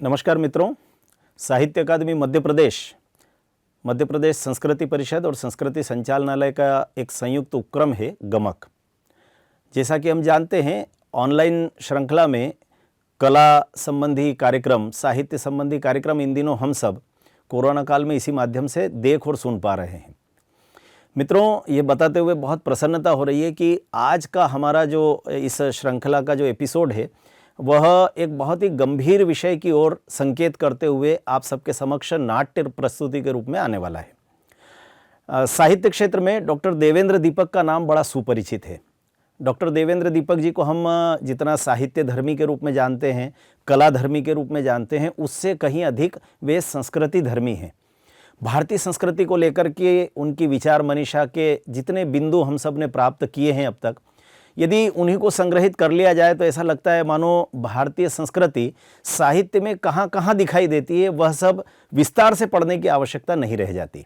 नमस्कार मित्रों, साहित्य अकादमी मध्य प्रदेश संस्कृति परिषद और संस्कृति संचालनालय का एक संयुक्त उपक्रम है गमक। जैसा कि हम जानते हैं, ऑनलाइन श्रृंखला में कला संबंधी कार्यक्रम, साहित्य संबंधी कार्यक्रम इन दिनों हम सब कोरोना काल में इसी माध्यम से देख और सुन पा रहे हैं। मित्रों, ये बताते हुए बहुत प्रसन्नता हो रही है कि आज का हमारा जो इस श्रृंखला का जो एपिसोड है वह एक बहुत ही गंभीर विषय की ओर संकेत करते हुए आप सबके समक्ष नाट्य प्रस्तुति के रूप में आने वाला है। साहित्य क्षेत्र में डॉक्टर देवेंद्र दीपक का नाम बड़ा सुपरिचित है। डॉक्टर देवेंद्र दीपक जी को हम जितना साहित्य धर्मी के रूप में जानते हैं, कला धर्मी के रूप में जानते हैं, उससे कहीं अधिक वे संस्कृति धर्मी हैं। भारतीय संस्कृति को लेकर के उनकी विचार मनीषा के जितने बिंदु हम सब ने प्राप्त किए हैं अब तक, यदि उन्हीं को संग्रहित कर लिया जाए तो ऐसा लगता है मानो भारतीय संस्कृति साहित्य में कहाँ कहाँ दिखाई देती है, वह सब विस्तार से पढ़ने की आवश्यकता नहीं रह जाती।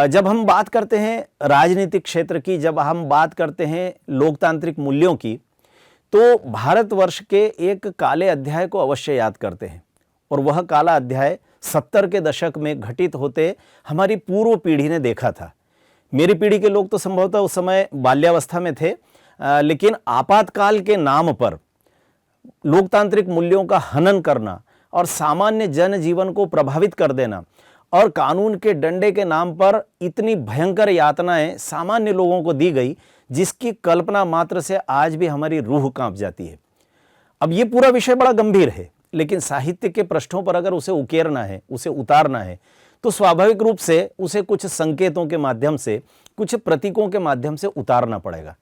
जब हम बात करते हैं राजनीतिक क्षेत्र की, जब हम बात करते हैं लोकतांत्रिक मूल्यों की, तो भारतवर्ष के एक काले अध्याय को अवश्य याद करते हैं। और वह काला अध्याय 70 के दशक में घटित होते हमारी पूर्व पीढ़ी ने देखा था। मेरी पीढ़ी के लोग तो संभवतः उस समय बाल्यावस्था में थे, लेकिन आपातकाल के नाम पर लोकतांत्रिक मूल्यों का हनन करना और सामान्य जनजीवन को प्रभावित कर देना और कानून के डंडे के नाम पर इतनी भयंकर यातनाएं सामान्य लोगों को दी गई, जिसकी कल्पना मात्र से आज भी हमारी रूह कांप जाती है। अब ये पूरा विषय बड़ा गंभीर है, लेकिन साहित्य के पृष्ठों पर अगर उसे उकेरना है, उसे उतारना है, तो स्वाभाविक रूप से उसे कुछ संकेतों के माध्यम से, कुछ प्रतीकों के माध्यम से उतारना पड़ेगा।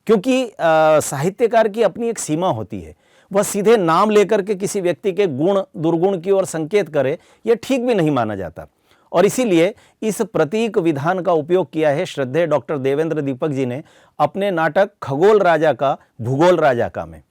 क्योंकि साहित्यकार की अपनी एक सीमा होती है। वह सीधे नाम लेकर के किसी व्यक्ति के गुण दुर्गुण की ओर संकेत करे, यह ठीक भी नहीं माना जाता। और इसीलिए इस प्रतीक विधान का उपयोग किया है श्रद्धेय डॉक्टर देवेंद्र दीपक जी ने अपने नाटक खगोल राजा का भूगोल राजा का में।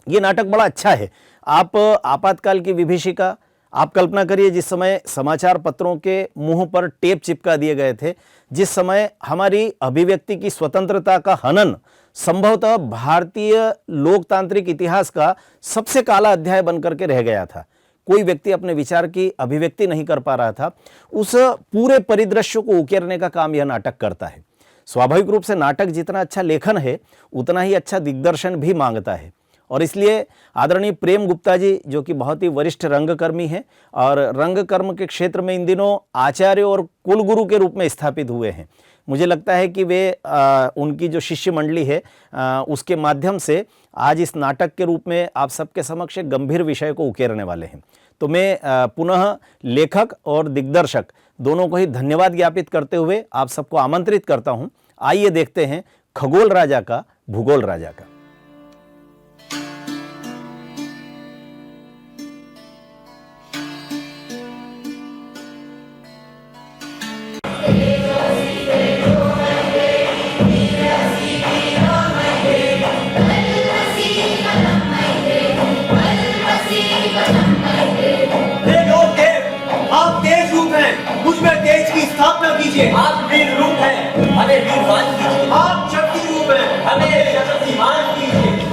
ये नाटक बड़ा अच्छा है। आप आपातकाल की विभीषिका, आप कल्पना करिए जिस समय समाचार पत्रों के मुंह पर टेप चिपका दिए गए थे, जिस समय हमारी अभिव्यक्ति की स्वतंत्रता का हनन संभवतः भारतीय लोकतांत्रिक इतिहास का सबसे काला अध्याय बनकर के रह गया था। कोई व्यक्ति अपने विचार की अभिव्यक्ति नहीं कर पा रहा था। उस पूरे परिदृश्य को उकेरने का काम यह नाटक करता है। स्वाभाविक रूप से नाटक जितना अच्छा लेखन है, उतना ही अच्छा दिग्दर्शन भी मांगता है। और इसलिए आदरणीय प्रेम गुप्ता जी, जो कि बहुत ही वरिष्ठ रंगकर्मी हैं और रंगकर्म के क्षेत्र में इन दिनों आचार्य और कुलगुरु के रूप में स्थापित हुए हैं, मुझे लगता है कि वे उनकी जो शिष्य मंडली है उसके माध्यम से आज इस नाटक के रूप में आप सबके समक्ष एक गंभीर विषय को उकेरने वाले हैं। तो मैं पुनः लेखक और दिग्दर्शक दोनों को ही धन्यवाद ज्ञापित करते हुए आप सबको आमंत्रित करता हूँ। आइए देखते हैं खगोल राजा का भूगोल राजा का। स्थापना कीजिए। आप वीर रूप हैं, हमें वीरवान कीजिए। आप शक्ति रूप हैं, हमें शक्तिमान कीजिए।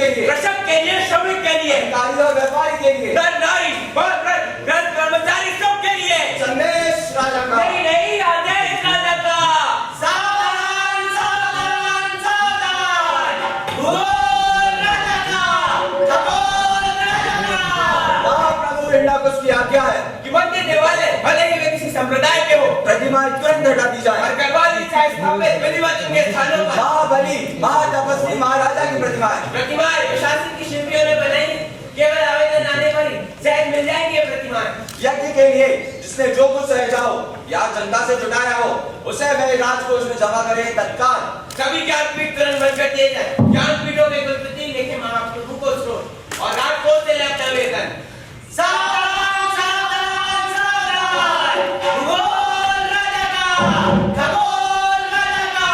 के लिए, कृषक के लिए, श्रमिक के लिए, अधिकारी और व्यापारी के लिए, नर नारी, कर्मचारी, सबके लिए। संदेश राजा का। नहीं नहीं, आदेश राजा का। सावधान सावधान सावधान, भूगोल राजा का, खगोल राजा का। महाप्रभु हिरण्यकश की आज्ञा है कि मंदिर देवालय भले ही वे किसी संप्रदाय के हो, प्रतिमाएं तुरंत हटा दी जाए और करवा दी जाए स्थापित विधिवत उनके स्थानों पर। महाबली महातपस्वी महाराजा की प्रतिमाएं प्रतिमाएं प्रशासन की शिल्पियों ने बनाई, केवल आवेदन आने पर ही शायद मिल जाएंगी ये प्रतिमाएं। यज्ञ के लिए जिसने जो कुछ सहजा हो या जनता से जुटाया हो, उसे वे राजकोष में जमा करे तत्काल। सभी ज्ञानपीठ तुरंत बंद कर दिए जाए। ज्ञानपीठों के कुलपति लेके महाप्रभु को स्रोत और राजकोष से ले अपना वेतन। सावधान सावधान सावधान, भूगोल राजा का, खगोल राजा का।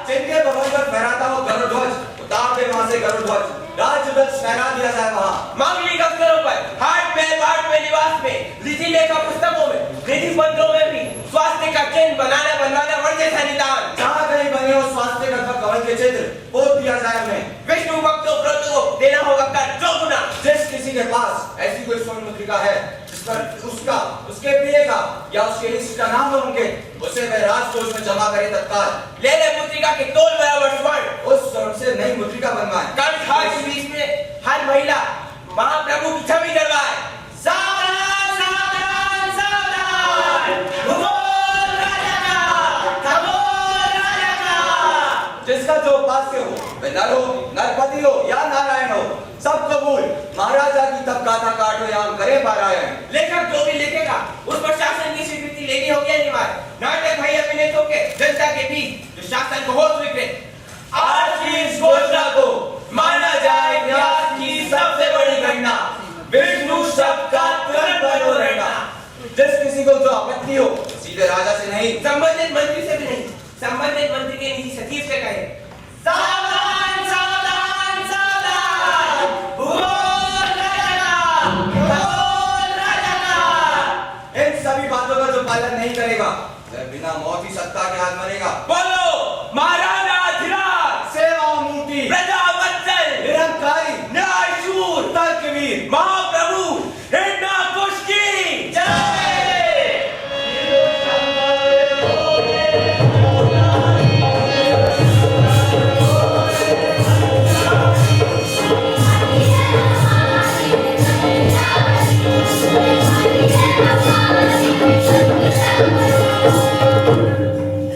जिनके भवन पर फहराता हो गरुड़ उतार दे वहां से गरुड़ राजध्वज फहरा दिया जाए वहां। मांगलिक अवसरों पर, हाट में, बाट में, निवास में, लीजी लेखा पुस्तकों में, निधि पत्रों में भी स्वास्थ्य का चिन्ह बनवाना वर्ण जैसा निदान। जहां कहीं बने हो स्वास्थ्य अथवा कवल के चित्र पोत दिया जाए उन्हें। विष्णु भक्तों प्रति को देना होगा कर चौगुना। जिस किसी के पास ऐसी कोई स्वर्ण मुद्रिका है जिस पर उसका, उसके प्रिय का या उसके इष्ट का नाम हो उनके, उसे वह राजकोष में जमा करे तत्काल। ले ले मुद्रिका के तोल बराबर स्वर्ण। उस स्वर्ण से नई मुद्रिका बनवाए। कंठार के बीच में हर महिला महाप्रभु की छवि जलवाए। सावधान सावधान सावधान, भूगोल राजा का, खगोल राजा का। जिसका जो उपास्य हो, वह नर हो, नरपति हो या नारायण हो, सब कबूल। महाराजा की तब गाथा काटो याम करे पारायण। लेखक जो भी लिखेगा उस पर शासन की स्वीकृति लेनी होगी अनिवार्य। नाटक भाई अभिनेताओं के जनता के बीच जो शासन को हो स्वीकृत। आज की इस घोषणा को माना जाए इतिहास की सबसे बड़ी घटना। विष्णु शब्द का तुरंत बनो रहना। जिस किसी को जो आपत्ति हो सीधे राजा से नहीं, संबंधित मंत्री से भी नहीं, संबंधित मंत्री के निजी सचिव से कहे। सावधान सावधान सावधान, भूगोल राजा का, खगोल राजा का। इन सभी बातों का जो पालन नहीं करेगा वह बिना मौत ही सत्ता के हाथ मरेगा। बोलो महाराजा धीराज, सेवा मूर्ति, प्रजा वत्सल, निरंकारी, न्यायशूर, तर्कवीर, महाप्रभु हिरण्यकश की जय।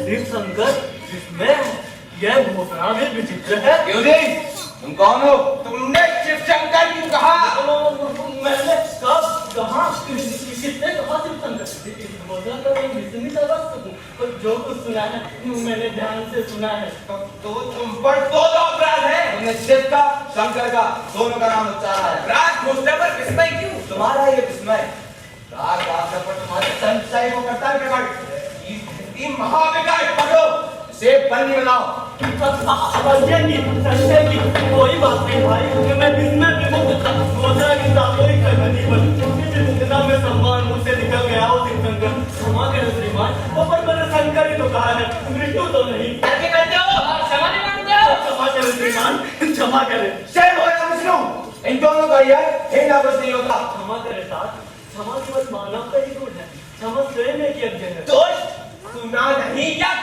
शिवशंकर, जिसमें यह घोषणा भी विचित्र है। क्यों नहीं? तुम कौन हो? तुमने शिवशंकर क्यों कहा? मैंने कब कहा? किसने कहा शिवशंकर? इस घोषणा का मैं विस्मित अवस्थ हूँ और जो कुछ सुना है मैंने ध्यान से सुना है। तो तुम पर दो अपराध है। तुमने शिव का शंकर का दोनों का नाम उच्चारा है। राज घोषणा पर विस्मय क्यों? तुम्हारा ये विस्मय राग राग पर तुम्हारे संशय को करता है प्रकट। ये महाविकास पकड़ो से बंदी बनाओ। संजय की कोई बात नहीं भाई, मैं विस्मय विमुक्त था। घोषणा की सामूहिक सहमति पर में सम्मान मुझसे निकल गया हो। शिवशंकर, क्षमा करें श्रीमान, वो पर मैंने शंकर ही तो कहा है, मृत्यु तो नहीं। करके करते हो, क्षमा नहीं मांगते हो। क्षमा करें श्रीमान, क्षमा करें। शेर हो या विष्णु, इन दोनों का यह हिरण्यकश कुछ नहीं होता। क्षमा करें साथ, क्षमा केवल मानव का ही गुण है। क्षमा स्वयं एक यज्ञ है। दोष सुना नहीं या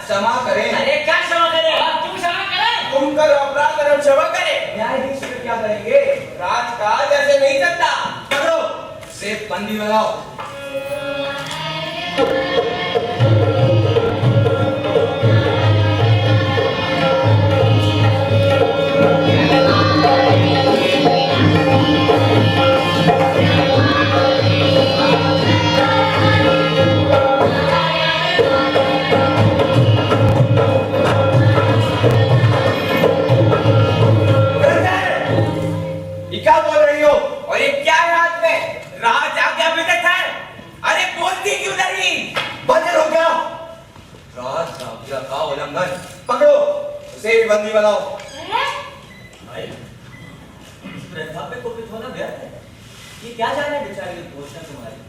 क्षमा करें। अरे क्या क्षमा करें? क्यों क्षमा करें? तुम करो अपराध और हम क्षमा करें। न्यायाधीश फिर क्या करेंगे? राजकाज ऐसे नहीं चलता। पकड़ो से बंदी बनाओ। क्या बोल रही हो? और ये क्या है हाथ में? राज आज्ञा विगत है। अरे बोलती क्यों नहीं? बंदर हो गया। राज आज्ञा का उल्लंघन। पकड़ो उसे भी बंदी बनाओ। भाई, वृद्धाप्य को बिठोना व्यर्थ है। ये क्या जाने बेचारी घोषणा तुम्हारी।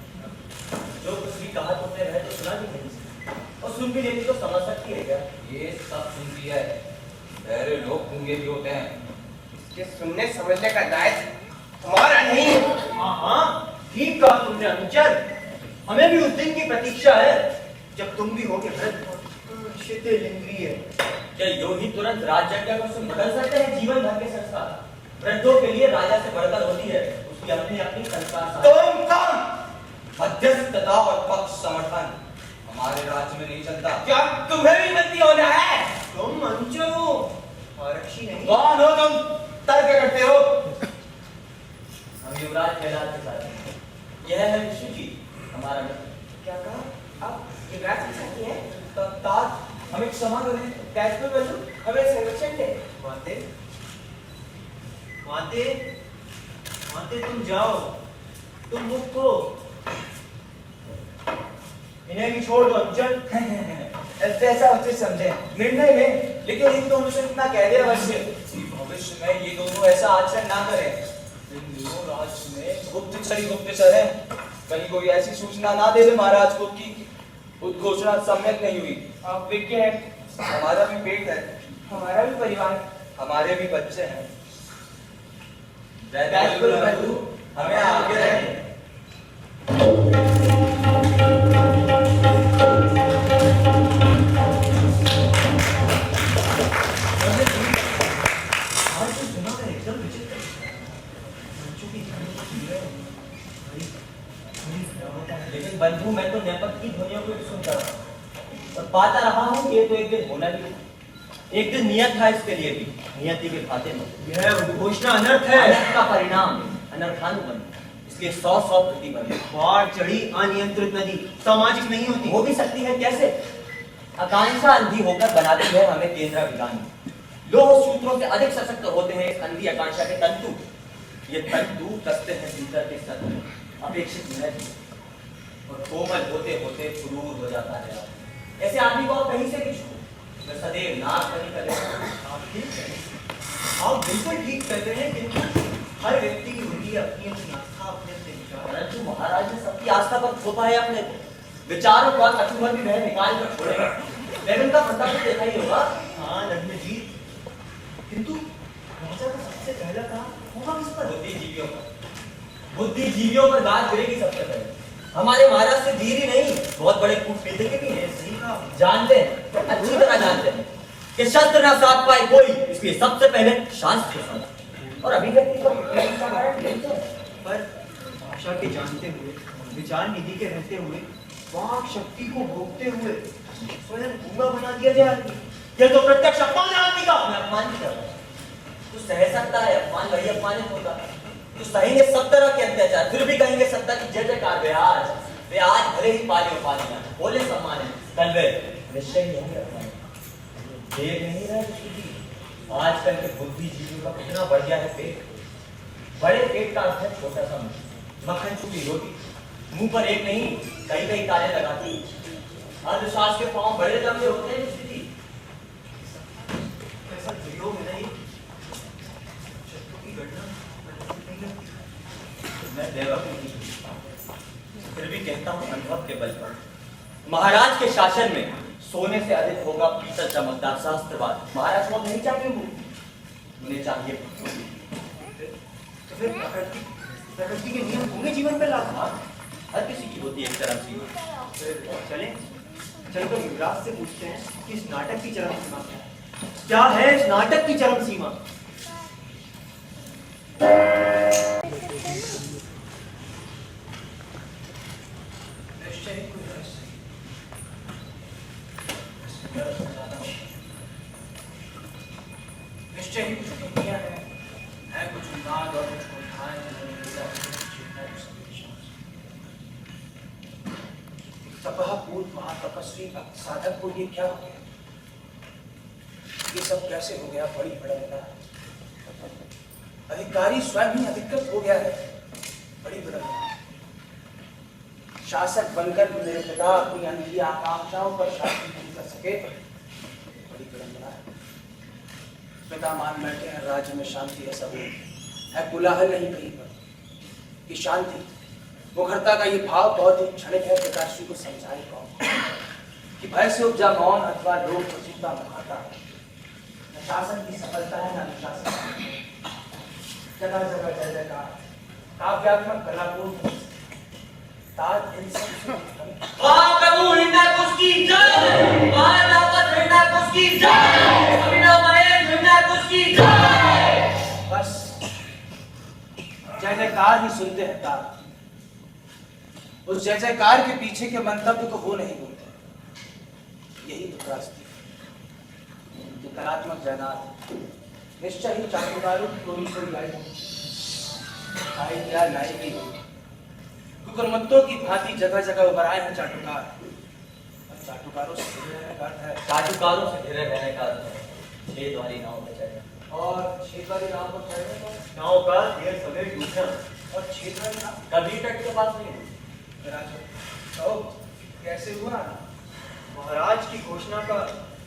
जो कुछ भी कहा तुमने वह तो सुना भी नहीं और सुन भी लेती तो समझ सकती है क्या? ये सब सुनती है। बहरे लोग गूंगे भी होते हैं। ये सुनने समझने का दायित्व हमारा नहीं है। हाँ, ठीक कहा तुमने अनुचर। हमें भी उस दिन की प्रतीक्षा है जब तुम भी होगे वृद्ध शिथिल-इंद्रिय। क्या यो ही तुरंत राज्यज्ञा को बदल सकते हैं जीवन भर के संस्कार? वृद्धों के लिए राजा से बढ़कर होती है उसकी अपनी अपनी संस्कार। तुम कौन? मध्यस्थता और पक्ष समर्थन हमारे राज्य में नहीं चलता। क्या तुम्हें भी बंदी होना है? तुम अनुचर हो, आरक्षी नहीं। कौन हो तुम? तर्क करते हो? हम युवराज कैलाश के साथ हैं। यह है विश्वजीत, हमारा मित्र। क्या कहा? आप युवराज के साथी हैं? तात हमें क्षमा करें। कैसे बंधु हमें संरक्षण दे। माते माते माते तुम जाओ, तुम मुक्त हो। इन्हें भी छोड़ दो अनुचर। ऐसा उचित समझे निर्णय में, लेकिन इन दोनों से इतना कह दिया अवश्य भविष्य में ये दोनों ऐसा आचरण ना करें। इन दोनों राज्य में गुप्तचर है, कहीं कोई ऐसी सूचना ना दे महाराज को कि उद्घोषणा सम्यक नहीं हुई। आप विज्ञ हैं, हमारा भी पेट है, हमारा भी परिवार, हमारे भी बच्चे हैं। हमें आगे रहें। लेकिन बंधु मैं तो नेपथ की ध्वनियों को सुनता रहा और पाता रहा हूँ कि ये तो एक दिन होना भी है। एक दिन नियत था इसके लिए भी, नियति के खाते में। यह उद्घोषणा अनर्थ है। अनर्थ का परिणाम अनर्थानुबंध, इसलिए 100 प्रतिबंध। बाढ़ चढ़ी अनियंत्रित नदी सामाजिक नहीं होती। हो भी सकती है कैसे? आकांक्षा अंधी होकर बनाती है हमें केंद्राभिगामी। लोह सूत्रों से अधिक सशक्त होते हैं इस अंधी आकांक्षा के तंतु। ये तंतु कसते हैं भीतर के सत्य अपेक्षित महत्व और कोमल होते होते क्रूर हो जाता है। ऐसे आदमी को आप कहीं से भी छू, मैं सदैव नाश नहीं करेगा। आप बिल्कुल ठीक कहते हैं, किंतु हर व्यक्ति की होती है अपनी अपनी आस्था, अपने अपने विचार। परंतु महाराज ने सबकी आस्था पर थोपा है अपने विचारों का कचूमर भी वह निकाल कर छोड़ेगा। लेकिन का फंदा तो देखा ही होगा। हाँ नग्न जी, किंतु राजा का सबसे पहला काम होगा किस पर? बुद्धिजीवियों पर। बुद्धिजीवियों पर गाज गिरेगी सबसे पहले। हमारे महाराज से धीर ही नहीं, बहुत बड़े कूटनीति के भी हैं। सही कहा, जानते हैं, अच्छी तरह जानते हैं कि शस्त्र ना साध पाए कोई, इसलिए सबसे पहले शास्त्र साधा। और अभिव्यक्ति को पर भाषा के जानते हुए, विचार निधि के रहते हुए, वाक शक्ति को भोगते हुए स्वयं गूंगा बना दिया जाए, यह तो प्रत्यक्ष अपमान है आदमी का। मैं अपमान नहीं कर रहा, तो सह सकता है अपमान, वही अपमानित होगा। तो सहेंगे सब तरह के अत्याचार, फिर भी कहेंगे सत्ता की जय जयकार। वे आज भले ही पाले उपाधियां, बोले सम्मान है, कल वे निश्चय नहीं रखना। देख नहीं रहा आजकल के बुद्धिजीवियों का कितना बढ़ गया है पेट। बड़े पेट का अर्थ है छोटा सा मुंह, मक्खन चुकी रोटी, मुंह पर एक नहीं कई कई ताले लगाती। अंधविश्वास के पांव बड़े लंबे होते हैं। ऐसा वीडियो में नहीं शत्रु की घटना मैं देवक नहीं, फिर भी कहता हूँ अनुभव के बल पर। महाराज के शासन में सोने से अधिक होगा पीतल चमकदार शास्त्रवाद। महाराज को नहीं चाहिए, उन्हें चाहिए तो फिर प्रकृति के नियम होंगे जीवन पे लागू। हर किसी की होती है एक चरम सीमा। चलें चलकर युवराज से पूछते हैं कि इस नाटक की चरम सीमा क्या है? इस नाटक की चरम सीमा निश्चय ही कुछ दुनिया है कुछ विवाद और कुछ कुंठाएं। तपह पूर्व महातपस्वी साधक को ये क्या हो गया? ये सब कैसे हो गया? बड़ी विडंबना। अधिकारी स्वयं ही अधिकृत हो गया है, बड़ी विडंबना। शासक बनकर भी मेरे पिता अपनी अंधी आकांक्षाओं पर शासन नहीं कर सके, बड़ी विडंबना है। पिता मान बैठे हैं राज्य में शांति है, सब है, कोलाहल नहीं कहीं पर कि शांति। मुखरता का ये भाव बहुत ही क्षणिक है। पिताश्री को समझाए कौन कि भय से उपजा मौन अथवा लोग को चिंता मुखरता है। न शासन की सफलता है न अनुशासन। जगह जगह जय जयकार, काव्यात्मक कलापूर्ण ताज इन सब से महाप्रभु हिरण्याकुश की जय, महानापत हिरण्याकुश की जय, अभिनवमय हिरण्याकुश की जय। बस जय जयकार ही सुनते हैं ताज। उस जय जयकार के पीछे के मंतव्य को वो नहीं बोलते। यही तो त्रासदी कि कलात्मक जयनाथ निश्चय ही चाटुकारों की टोली कोई आई क्या लाएगी। कुकुरमुत्तों की भांति जगह जगह उभर आए हैं चाटुकार, और चाटुकारों से घिरे रहने का अर्थ है, चाटुकारों से घिरे रहने का अर्थ है छेद वाली नाव में चढ़ना, और छेद वाली नाव पर चढ़ने को नाव का ढेर सवेर डूबना। और छेद वाली नाव कभी तट के पास नहीं। तो कैसे हुआ? महाराज की घोषणा का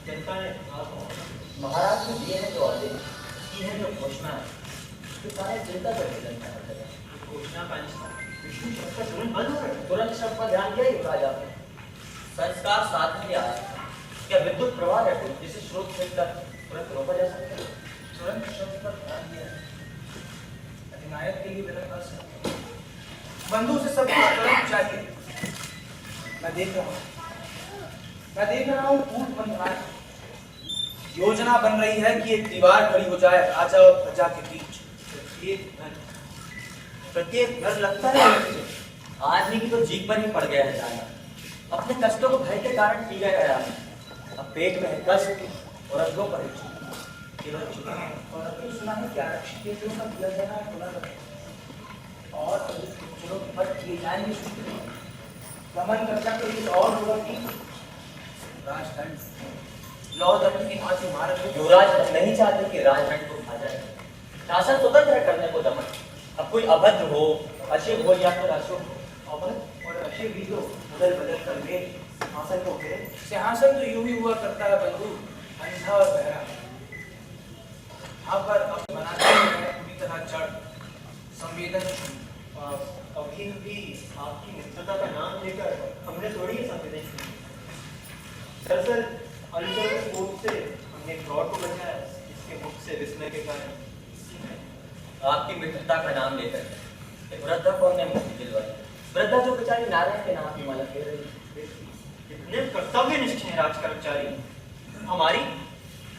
जनता ने महाराज ने दिए हैं जो आदेश, की है जो घोषणा है, तो सारे जनता को जनता है। घोषणा का विष्णु शब्द का तुरंत बंद हो गया। तुरंत शब्द पर ध्यान दिया युवराज आपने। संस्कार साधन के आज क्या विद्युत प्रवाह है कोई जिसे स्रोत से तुरंत रोका जा सकता है? तुरंत शब्द पर ध्यान दिया। अधिनायक के लिए मेरे पास बंधु से सब तुरंत चाहिए। मैं देख रहा हूँ कूट बन रहा है। योजना बन रही है कि एक दीवार खड़ी हो जाए राजा और प्रजा के बीच। प्रत्येक घर लगता है आदमी की तो जीभ पर ही पड़ गया है जाना। अपने कष्टों को भय के कारण पी गया है। अब पेट में है कष्ट और अंगों पर है केवल चुका। और अभी सुना है क्या रक्षित का दिया जाना है खुला रहे और चलो पर किए जाएंगे। गमन कर्जा के लिए और होगा कि राजदंड लौ दंड की भांति भारत में युवराज नहीं चाहते कि राजदंड को खा जाए। शासन स्वतंत्र है करने को दमन। अब कोई अभद्र हो, अशिव हो या फिर अशुभ हो, अभद्र और अशिव भी हो बदल बदल कर ले सिंहासन को घेरे। सिंहासन तो यूं ही हुआ करता है बंधु, अंधा और बहरा। यहाँ पर अब बनाते हैं पूरी तरह जड़ संवेदनशील। अभी भी आपकी मित्रता का नाम लेकर हमने थोड़ी ही संवेदन की। दरअसल अंचल के कोट से हमने फ्रॉड को बचाया, इसके मुख से विस्मय के कारण। आपकी मित्रता का नाम लेकर एक वृद्धा को हमने मुक्ति दिलवाई। वृद्धा जो बेचारी नारायण के नाम की माला फेर रही। इतने कर्तव्यनिष्ठ हैं राज कर्मचारी।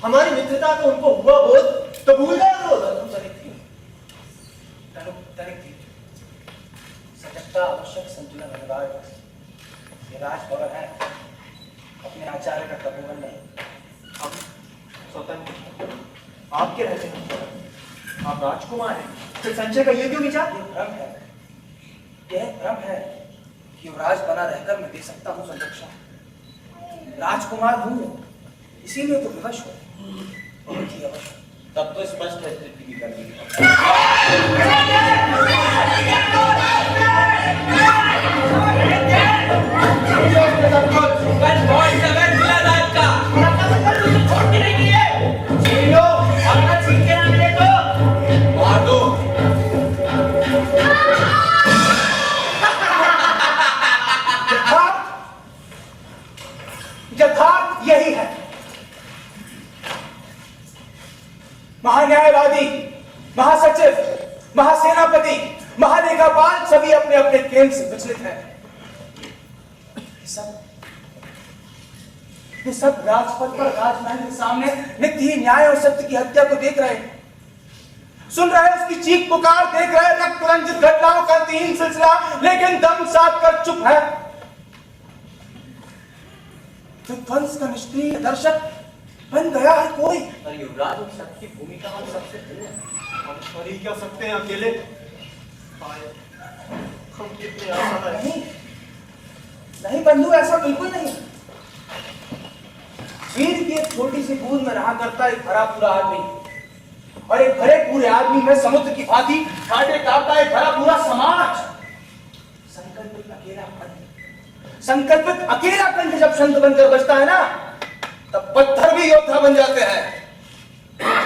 हमारी मित्रता को उनको हुआ बोध तो भूल गए वो। सजगता आवश्यक संतुलन अनिवार्य। ये राजभवन है, अपने आचार्य का तपोवन नहीं। हम स्वतंत्र आपके रहते हैं, आप राजकुमार हैं, फिर संचय का ये क्यों विचार? यह भ्रम है कि युवराज बना रहकर मैं दे सकता हूँ संरक्षण। राजकुमार हूँ इसीलिए तो विवश हूँ, बहुत ही अवश्य। तब तो स्पष्ट है स्थिति की करनी। यथार्थ यही है। महान्यायवादी, महासचिव, महासेनापति, महालेखापाल सभी अपने अपने केंद्र से विचलित हैं। ये सब राजपथ पर राजमहल के सामने नित्य ही न्याय और सत्य की हत्या को देख रहे हैं, सुन रहे हैं उसकी चीख पुकार, देख रहे हैं रक्त रंजित घटनाओं का अंतहीन सिलसिला, लेकिन दम साध कर चुप है। विध्वंस का निष्क्रिय दर्शक बन गया है कोई। पर युवराज की सबकी भूमिका हम सबसे भिन्न है। हम कर ही क्या सकते हैं अकेले? हम कितने आसान हैं। नहीं बंधु, ऐसा बिल्कुल नहीं। वीर की एक छोटी सी बूंद में रहा करता एक भरा पूरा आदमी, और एक भरे पूरे आदमी में समुद्र की भांति कांटे काटता एक भरा पूरा समाज। संकल्पित अकेला कंठ जब संत बनकर बचता है ना, तब पत्थर भी योद्धा बन जाते हैं।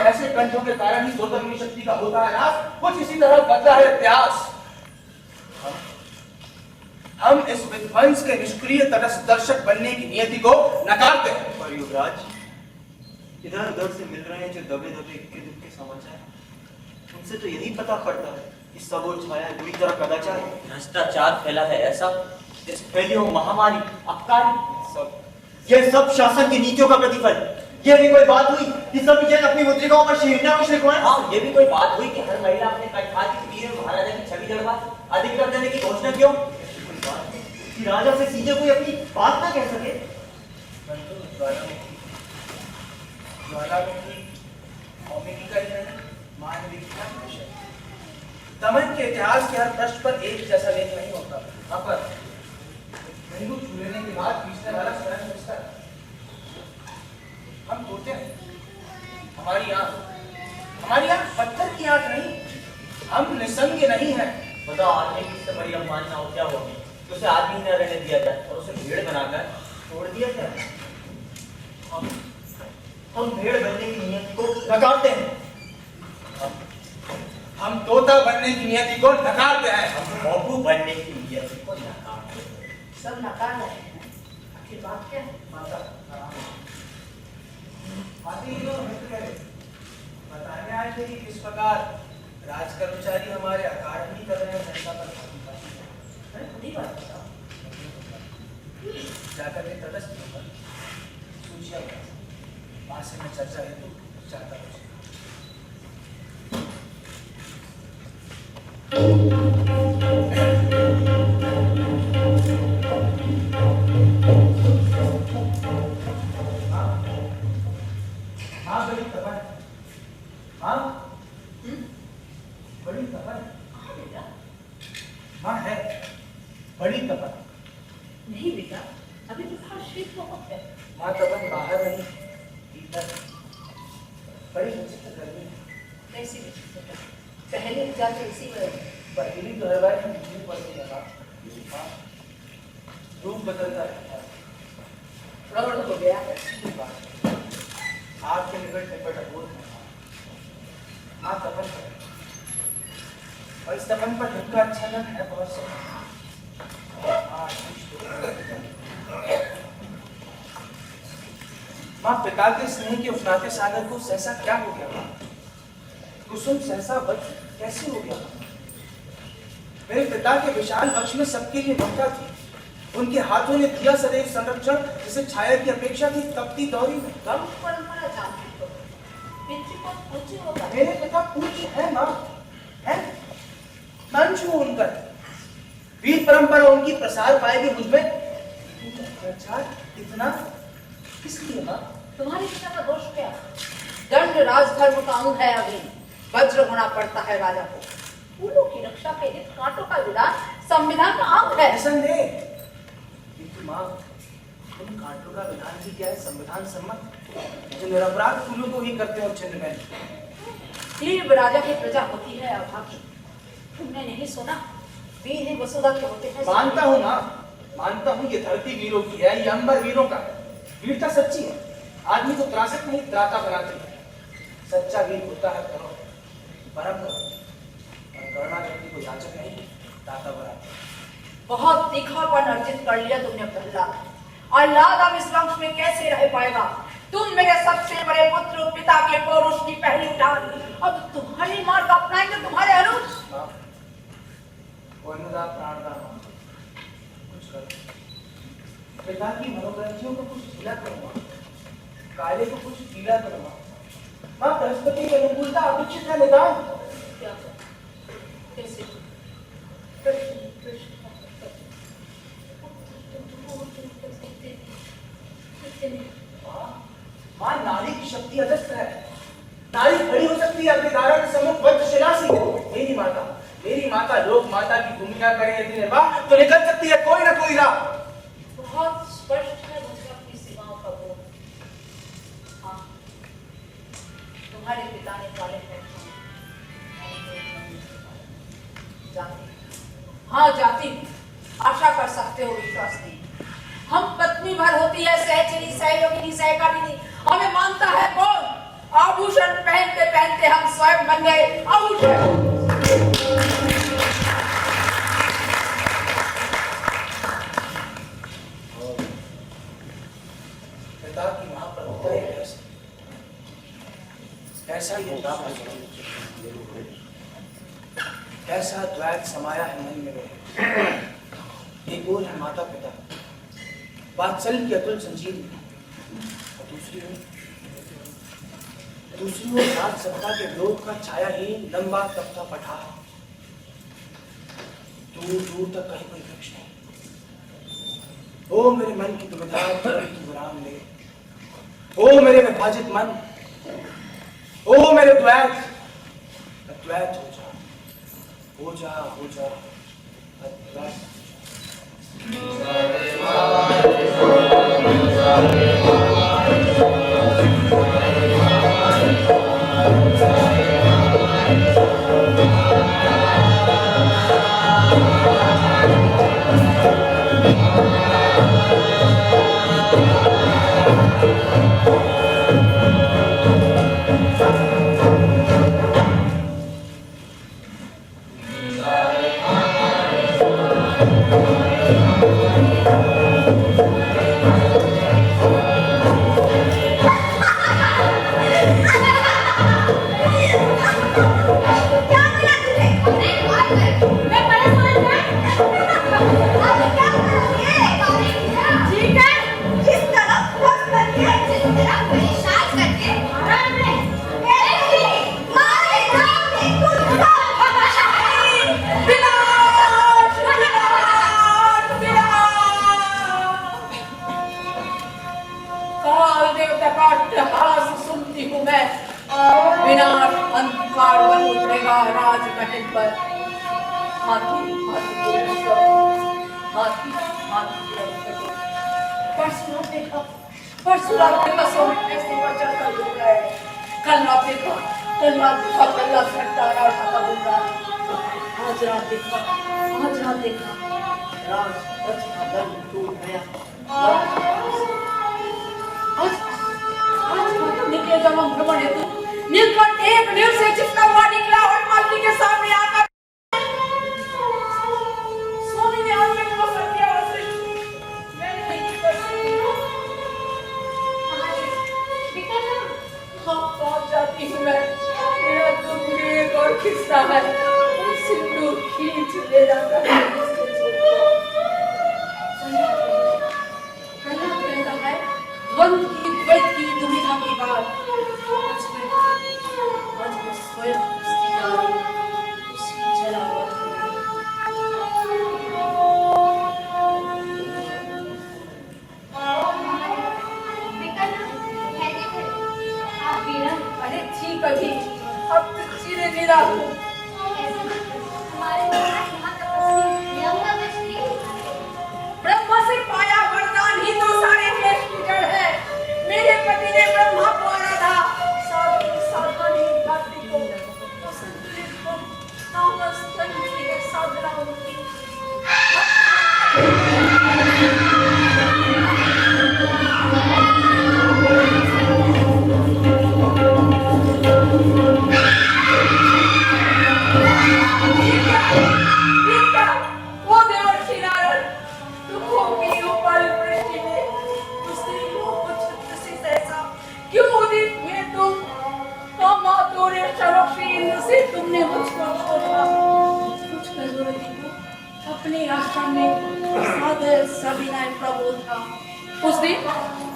ऐसे कंठों के कारण ही स्वतंत्र शक्ति का होता है नाश। कुछ इसी तरह बदला है इतिहास। हम इस विध्वंस के निष्क्रिय तटस्थ दर्शक बनने की नियति को नकारते हैं। पर युवराज, इधर उधर से मिल रहे हैं जो दबे दबे इक्के दुक्के समाचार, उन इनसे तो यही पता पड़ता है कि सब और छाया बुरी तरह कदाचार है। भ्रष्टाचार फैला है ऐसा जैसे फैली हो महामारी, अपकारी। ये सब शासन की नीतियों का प्रतिफल। ये भी कोई बात हुई कि सब विजय अपनी मुद्रिकाओं पर शिलान्यास लिखवाएं? हाँ, ये भी कोई बात हुई कि हर महिला अपने कंठाती के वीर महाराजा की छवि जड़वा अधिक कर देने की घोषणा क्यों? कोई बात है कि राजा से सीधे कोई अपनी बात ना कह सके। ज्वालामुखी कॉमेडी का ही नहीं, मानविक का विषय। दमन के इतिहास के हर पृष्ठ पर एक जैसा लेख नहीं होता। यहाँ पर हिंदू छू लेने के बाद पीछने वाला स्वयं पूछता है, हम तोते हैं, हमारी आंख पत्थर की आंख नहीं, हम निसंग नहीं है। बताओ, आदमी की इससे बड़ी अवमानना हो क्या होगी कि उसे आदमी न रहने दिया जाए और उसे भेड़ बनाकर छोड़ दिया जाए? हम भेड़ बनने की नियति को नकारते हैं। हम तोता बनने की नियति को नकारते हैं। हम बाबू बनने की नियति को नकारते हैं। सब नकार रहे हैं, आखिर बात क्या है? बताने आए थे कि किस प्रकार राज कर्मचारी हमारे अकादमी कर रहे हैं जनता पर। अरे खुद ही बात बताओ। जाकर के तटस्थ होकर सूचिया वहां से मैं चर्चा हेतु चाहता हूँ। हाँ बड़ी तपन, हाँ बड़ी तपन, हाँ बेटा। हाँ है बड़ी तपन। नहीं बेटा, अभी तो बाहर शीत बहुत है। माँ तपन बाहर नहीं भीतर, बड़ी विचित्र गर्मी है। कैसी बेटा? पहले जाते इसी में पहली तो हर बार बिजली पड़ती है ना, रूप बदलता रहता है। प्रवृत्त हो गया है। आपके निकट निकट अबोध है माँ तपन पर, और इस तपन पर इनका आच्छादन है बहुत से। माँ पिता के स्नेह के उफनाते सागर को सहसा क्या हो गया? कुसुम सहसा वज्र कैसे हो गया? मेरे पिता के विशाल वक्ष में सबके लिए ममता थी, उनके हाथों ने दिया सदैव संरक्षण, जिसे छाया की अपेक्षा थी तपती दौरी में। गर्म परंपरा जानती हो, पितृपद पूज्य होता है। मेरे पिता पूज्य है माँ, है मंच हूँ उनका, वीर परंपरा उनकी प्रसार पाएगी मुझ में। प्रचार इतना किस लिए माँ? तुम्हारे पिता का दोष क्या? दंड राजधर्म का अंग है। अभी वज्र होना पड़ता है राजा को। फूलों की रक्षा के लिए कांटों का विधान संविधान का अंग है। निसंदेह, किंतु माँ उन कांटों का विधान भी क्या है? संविधान सम्मत, जो निरपराध फूलों को ही करते हैं छिन्न में। देव राजा की प्रजा होती है अभागी। तुमने नहीं सुना? वीर ही वसुधा के होते हैं। मानता हूँ माँ, मानता हूँ ये धरती वीरों की है, ये अंबर वीरों का है। वीरता सच्ची है, आदमी को त्रासक नहीं त्राता बनाती है। सच्चा वीर होता है करो परम करो, और करुणा करने को याचक नहीं दाता बनाता। बहुत तीखापन अर्जित कर लिया तुमने प्रहलाद। अल्लाह अब इस वंश में कैसे रह पाएगा? तुम मेरे सबसे बड़े पुत्र पिता के पौरुष की पहली उड़ान, अब तुम्हारी मार्ग अपनाएंगे तुम्हारे अनुज। प्राणदान कुछ करो, पिता की मनोग्रंथियों को कुछ ढीला करो, कार्य को कुछ ढीला करो। माँ बृहस्पति की अनुकूलता अपेक्षित है निदान। क्या कैसे? माँ नारी की शक्ति अजस्त्र है, नारी खड़ी हो सकती है अपने दारा के सम्मुख वज्रशिला सी। मेरी माता लोक माता की भूमिका करे यदि निर्वाह, तो निकल सकती है कोई ना कोई राह। बहुत स्पष्ट है मुझे अपनी सीमाओं का बोध। हाँ, तुम्हारे पिता ने पाले हैं जाति। हाँ जाति, आशा कर सकते हो, विश्वास नहीं। हम पत्नी भर होती है सहचरी सहयोगिनी सहकारिणी, हमें मानता है कौन? आभूषण पहनते पहनते हम स्वयं बन गए आभूषण। पिता की महाप्रभुता कैसा ही होगा? कैसा द्वैत समाया है मन में मेरे। एक ओर है माता पिता, वात्सल्य की अतुल संजीवनी, और दूसरी ओर राज सत्ता के लोभ का छायाहीन लंबा तपता पठार। दूर दूर तक कहीं कोई वृक्ष नहीं। ओ मेरे मन की दुविधा तू विराम ले। ओ मेरे विभाजित मन, ओ मेरे द्वैत, अद्वैत हो जा अद्वैत।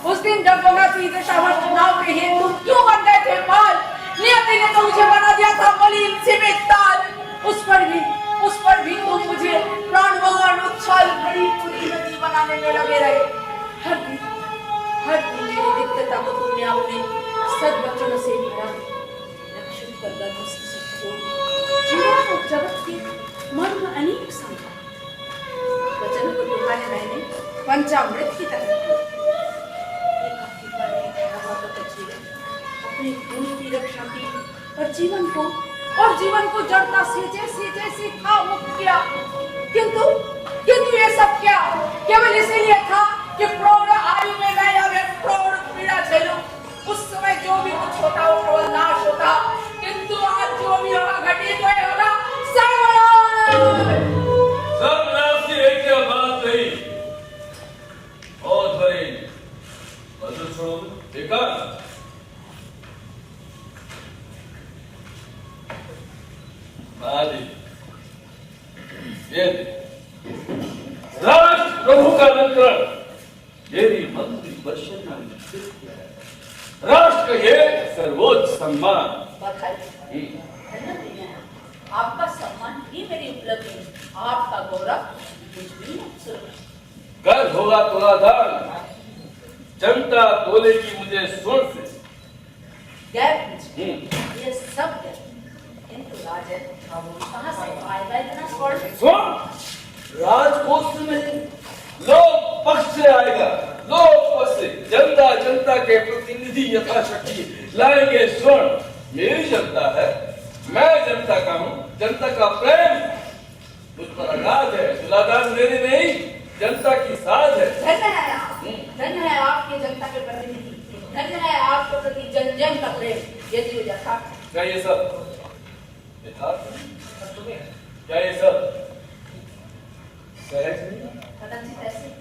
उस दिन जब चुनाव के हेतु क्यों बन गए थे माल, नियति ने तो मुझे बना दिया था मलिन सीमित ताल। उस पर भी तुम मुझे प्राणवान उच्छाल भरी पूरी नदी बनाने में लगे रहे। हर दिन मेरी दिक्कत को तुमने अपने सद्वचनों से भरा, रक्षित करता जीवन को जगत के मर्म अनेक संभव वचन को तुम्हारे मैंने पंचामृत की तरह अपने खून की रक्षा की और जीवन को जड़ता से था मुक्त किया। किंतु ये सब क्या केवल इसीलिए था कि प्रौढ़ आयु में मैं यह प्रौढ़ पीड़ा झेलूं। उस समय जो भी कुछ होता वो केवल नाश होता, किंतु आज जो भी होगा घटित होगा सर्वनाश की एक क्या बात नहीं और भरे मधुर छोड़ो बेकार। आदि ये राज प्रभु का अलंकरण मेरी मंत्री परिषद ने निश्चित किया है। राष्ट्र का ये सर्वोच्च सम्मान। बधाई। आपका सम्मान ही मेरी उपलब्धि है, आपका गौरव कुछ भी नहीं। कल होगा तुलादान, जनता तोलेगी मुझे स्वर्ण से। गैर ये सब है, किंतु राजन अब कहाँ से आएगा इतना स्वर्ण? स्वर्ण राजकोष में लोक पक्ष से आएगा, लोक पक्ष से जनता जनता के प्रतिनिधि यथाशक्ति लाएंगे स्वर्ण। मेरी जनता है, मैं जनता का हूँ, जनता का प्रेम मुझ पर अगाध है। तुलादान मेरी नहीं, जनता की साध है। धन्य है आप, धन्य है आपके जनता के प्रतिनिधि, धन्य है आपके प्रति जन जन का प्रेम। यदि वो यथार्थ क्या ये सब यथार्थ है? क्या ये सब सहज नहीं? कदाचित ऐसे ही।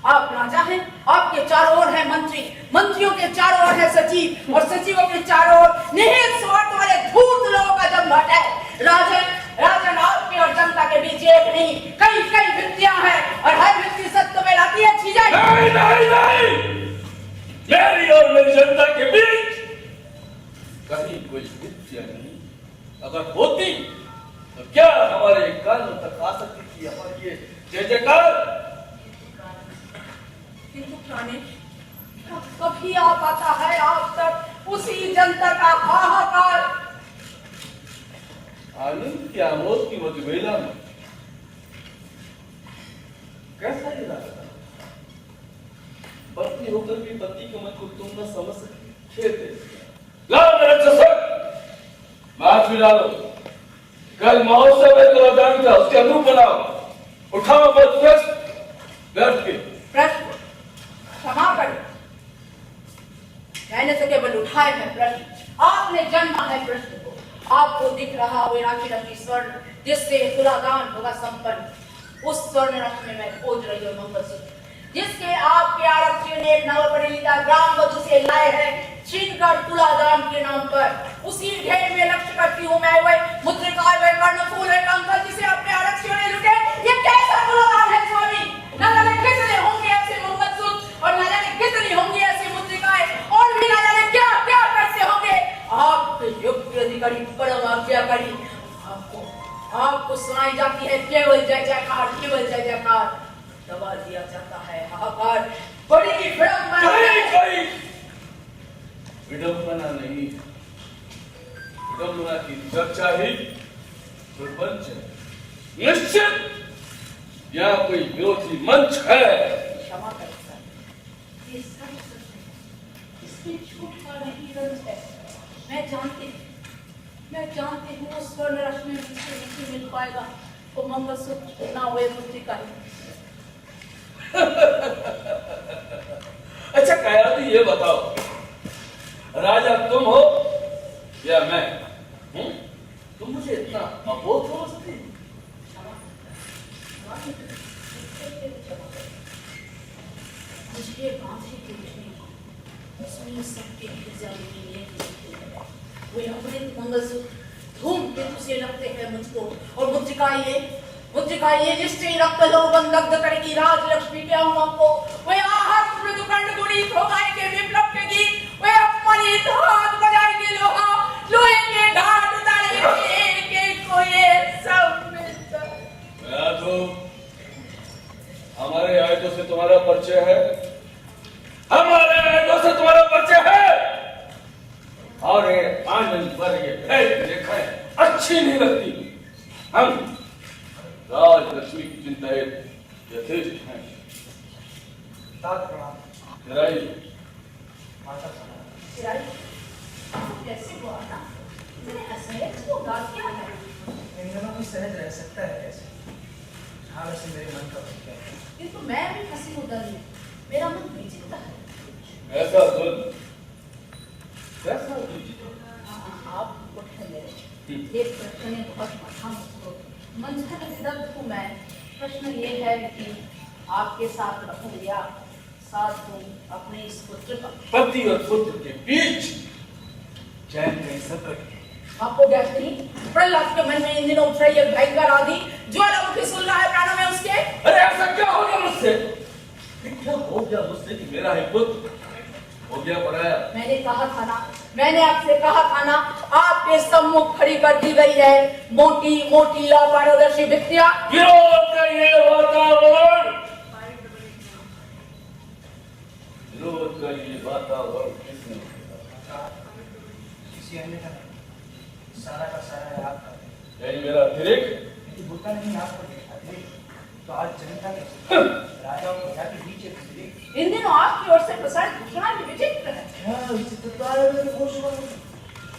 आप राजा हैं, आपके चारों ओर है मंत्री, मंत्रियों के चारों ओर है सचिव, और सचिवों के चारों ओर निहित स्वार्थ वाले धूर्त लोगों का जमघट है। राजन राजन आपके और जनता के बीच एक नहीं कई कई भित्तियां हैं, और हर भित्ति सत्य में लाती है छीजा। नहीं नहीं नहीं, मेरी और मेरी जनता के बीच कहीं कोई भित्तियां नहीं। अगर होती तो क्या हमारे कानों तक आ सकती थी हमारी ये जय जयकार? किंतु प्राणेश, कभी आ पाता है आप तक उसी जनता का हाहाकार। आनंद की आमोद की मधुबेला में कैसा ये रास्ता? पत्नी होकर भी पति के मन को तुम न समझ सके। लाओ मेरा चषक, माथ में डालो। कल महोत्सव है तुलादान का, उसके अनुरूप बनाओ। उठाओ बस प्रश्न, बैठ के। प्रश्न क्षमा करें, मैंने तो केवल उठाए हैं प्रश्न, आपने जन्मा है प्रश्न को। आपको दिख रहा वो राखी रखी स्वर्ण जिससे तुलादान होगा संपन्न, उस स्वर्ण रथ में मैं खोज रही हूँ मंगलसूत्र जिसके आपके आरक्षियों ने एक नवपरिणीता ग्राम वधू से लाए हैं छीनकर तुलादान के नाम पर। उसी ढेर में लक्ष्य करती हूँ मैं वह मुद्रिकाएं, वह कर्णफूल, वह कंकड़ जिसे अपने आरक्षियों ने लुटे। ये कैसा तुलादान है स्वामी? न जाने कितने होंगे ऐसे मंगलसूत्र, और न जाने कितनी होंगी ऐसी मुद्रिकाएं, और भी न जाने क्या क्या करते होंगे आपके योग्य अधिकारी परम आज्ञाकारी। आपको सुनाई जाती है केवल जय जयकार, केवल जय जयकार। दबा दिया जाता है हाहाकार। बड़ी विडंबना कोई विडंबना नहीं, विडंबना की चर्चा ही प्रपंच है। निश्चित यहाँ कोई विरोधी मंच है। क्षमा करें सर, ये सच है, इसमें झूठ का नहीं रंज है। मैं जानती हूँ उस स्वर्ण रश्मि में जिससे नहीं मिल पाएगा वो मंगलसूत्र ना हुए मुद्रिका ही। अच्छा कयाती ये बताओ, राजा तुम हो या मैं? तुम मुझे इतना अबोध समझती? मुझे बांधे के उठने उसमें सबके जाने वे अमृत मंगलसूत्र धूम के तुझे लगते हैं मुझको, और मुद्रिका ये जिससे रक्त लोगन दग्ध करेगी राज लक्ष्मी के अम्मा को। वे आहत मृदुकंड गुणित हो गाएंगे विप्लव के गीत, वे अपमानित हाथ बजाएंगे लोहे के घाट उतारेंगे को ये सब मिलकर। तो हमारे आयतों से तुम्हारा परिचय है, हमारे आयतों से तुम्हारा परिचय है, और ये आनंद पर ये भेद रेखाएं अच्छी नहीं लगती। हम राज लक्ष्मी की चिंता यथेष्ट हैं। चिराई कैसे हुआ ना? इतने असहज को बात क्या है? इन दोनों को सहज रह सकता है कैसे? हाँ वैसे मेरे मन का क्या है? किंतु मैं भी हंसी उदारी हूँ, मेरा मन विचित्र है। ऐसा जुल्म कैसा विचित्र? आप उठे मेरे, ये प्रश्न ने बहुत माथा मुझको मंथन विदग्ध हूँ मैं। प्रश्न ये है कि आपके साथ रहूं या साथ हूँ अपने इस पुत्र का। पति और पुत्र के बीच चैन का संकट आपको ज्ञात नहीं, प्रहलाद के मन में इन दिनों उठ रही एक भयंकर आंधी, ज्वालामुखी सुन रहा है प्राणों में उसके। अरे ऐसा क्या हो गया मुझसे? क्या हो गया मुझसे कि मेरा ही पुत्र हो गया पराया? मैंने कहा था ना, मैंने आपसे कहा था ना, आपके सम्मुख खड़ी कर दी गई है मोटी मोटी अपारदर्शी भित्तियां। विरोध का ये वातावरण, विरोध का ये वातावरण किसने बनाया? किसी अन्य का नहीं, सारा का सारा है आपका। यही मेरा अतिरिक्त यदि होता नहीं आपको देखा तो आज जनता के राजा और प्रजा के बीच एक अतिरिक्त इन दिनों आपकी ओर से प्रसारित घोषणा भी विचित्र है। क्या विचित्रता है मेरे घोषणा में?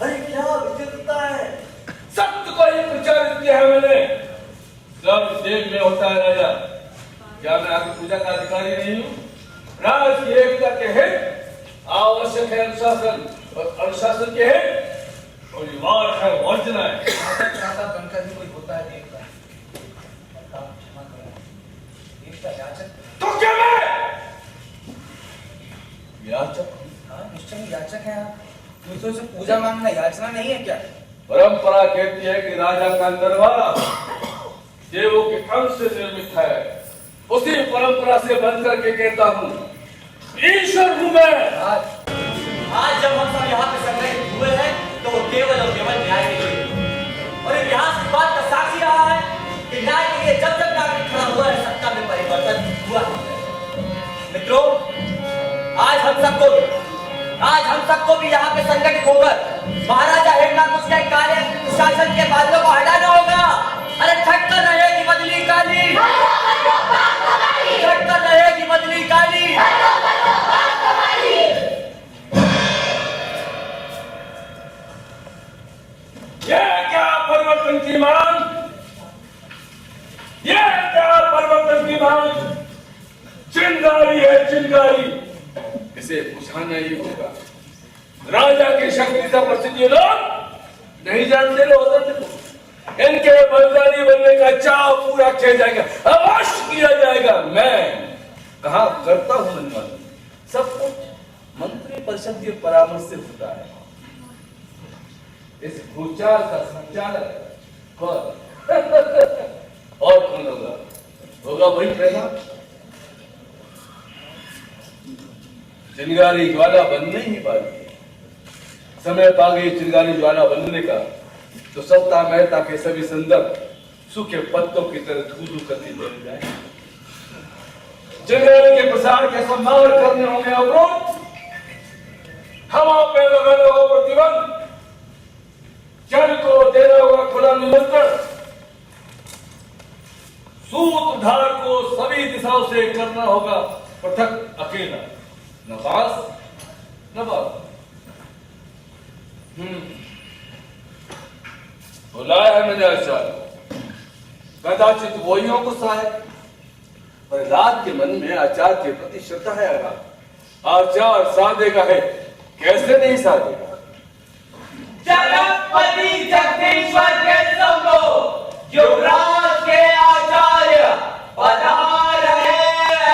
अरे क्या विचित्रता है? सत्य को ही प्रचारित किया है मैंने। सब देश में होता है राजा, क्या मैं आपकी पूजा का अधिकारी नहीं हूँ? राज की एकता के हित आवश्यक है अनुशासन, और अनुशासन के हित अनिवार्य है वर्जना है। चाहता बनकर भी कोई होता है देवता। क्षमा करें, देवता याचक। तो क्या मैं याचक? हाँ निश्चय ही याचक है आप। दूसरों से पूजा मांगना याचना नहीं है क्या? परंपरा कहती है कि राजा का दरबार देवों के अंश से निर्मित है। उसी परंपरा से बनकर के कहता हूँ, ईश्वर हूँ मैं। आज जब हम सब यहाँ पे संग्रहित हुए हैं तो वो केवल और केवल न्याय के लिए, और इतिहास इस बात का साक्षी रहा है कि न्याय के लिए जब जब नागरिक खड़ा हुआ है सत्ता में परिवर्तन हुआ है। मित्रों, आज हम सबको भी यहाँ पे संगठित होकर महाराजा हिरण्यकुश के कार्य शासन के बादलों को हटाना होगा। अरे ठक्कर रहेगी बदली काली, ठक्कर रहेगी बदली काली। ये क्या परिवर्तन की मांग? ये क्या परिवर्तन की मांग? चिंगारी है चिंगारी, इसे बुझाना ही होगा। राजा की शक्ति से प्रसिद्ध ये लोग नहीं जानते लोग, इनके बलिदानी बनने का चाव पूरा किया जाएगा, अवश्य किया जाएगा। मैं कहा करता हूं मनमानी, सब कुछ मंत्री परिषद के परामर्श से होता है। इस भूचाल का संचालक कौन? और कौन होगा? होगा वही प्रहलाद। चिंगारी ज्वाला बनने ही वाली है। समय पा गई चिंगारी ज्वाला बनने का, तो सत्ता मेहता के सभी संदर्भ सूखे पत्तों की तरह धू करके बन जाए। चिंगारी के प्रसार के संभाल करने होंगे अवरोध, हवा पे लगाना होगा प्रतिबंध, जल को देना होगा खुला निमंत्रण, सूत धार को सभी दिशाओं से करना होगा पृथक अकेला, न पास न बात। बुलाया है मैंने आचार्य, कदाचित वही हो गुस्सा है, प्रहलाद के मन में आचार्य के प्रति श्रद्धा है। आचार्य साधेगा है, कैसे नहीं साधेगा? जनपति जगदीश्वर के संगो युवराज के आचार्य पधार रहे हैं।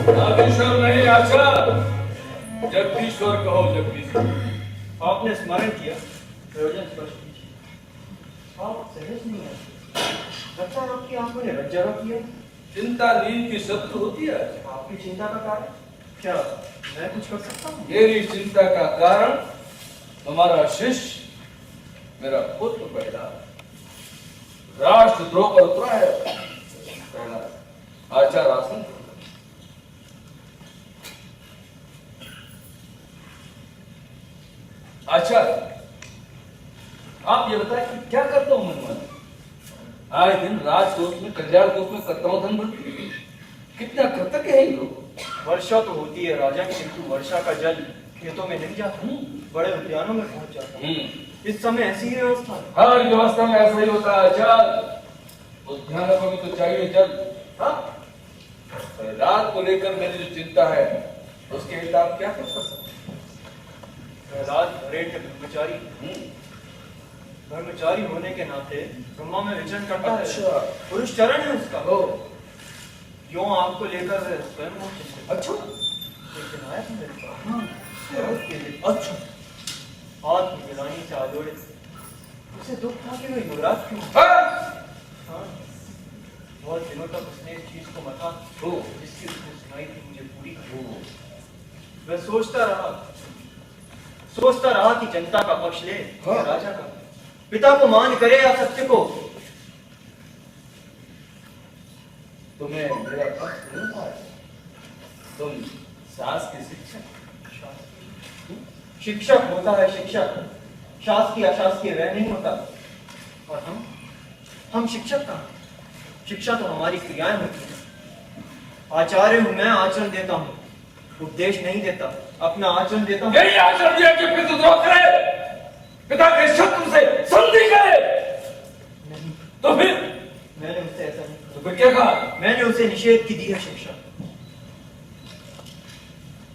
नागेश्वर नहीं आचार्य, जगदीश्वर कहो जगदीश्वर। आपने स्मरण किया, प्रयोजन स्पष्ट कीजिए। आप सहज नहीं है, लगता है आपकी आंखों ने रज्जरा किया। चिंता नींद की शत्रु होती है। आपकी चिंता का कारण क्या मैं कुछ कर सकता हूँ? मेरी चिंता का कारण तुम्हारा शिष्य, मेरा पुत्र प्रहलाद, राष्ट्रद्रोह पर उतरा है। प्रहलाद आचार्य आसन। आचार्य, आप ये बताएं कि क्या करता हूं मनमानी? आए दिन राजकोष में, कल्याण कोष में करता हूं धन भर्ती। कितना कृतज्ञ है इन लोग। वर्षा तो होती है राजा, किंतु वर्षा का जल खेतों में नहीं जाता, बड़े उद्यानों में पहुंच जाता। इस समय ऐसी ही व्यवस्था है। हर व्यवस्था में ऐसा ही होता है आचार्य। उद्यानों को भी तो चाहिए जल। रात को लेकर मेरी जो चिंता है उसके हित आप क्या कर सकते? प्रहलाद परेड के ब्रह्मचारी होने के नाते ब्रह्मा में विचरण करता है। अच्छा। पुरुष चरण है उसका। यूं आपको लेकर स्वयं वो चिंतित। अच्छा एक दिन आया था मेरे पास। बहुत के दिन। अच्छा हाथ में गिलानी से आजोड़े थे। उसे दुख था कि वो युवराज क्यों। हाँ। हाँ, बहुत दिनों तक उसने इस चीज को मथा ओ। जिसकी उसने सुनाई थी मुझे पूरी। ओ। मैं सोचता रहा कि जनता का पक्ष ले हाँ। या राजा का, पिता को मान करे या सत्य को। तुम्हें मेरा पक्ष नहीं था। तुम सास की शिक्षक। शिक्षक होता है शिक्षक, शासकीय अशासकीय वह नहीं होता। और हम शिक्षक कहाँ? शिक्षा तो हमारी क्रियाएं होती हैं। आचार्य हूं मैं, आचरण देता हूं, उपदेश नहीं देता, अपना आचरण देता हूं। यही आचरण दिया कि पितृद्रोह करे, पिता के शत्रु से संधि करे। नहीं, तो फिर मैंने उससे ऐसा नहीं तो फिर क्या कहा? मैंने उसे निषेध की दी है शिक्षा।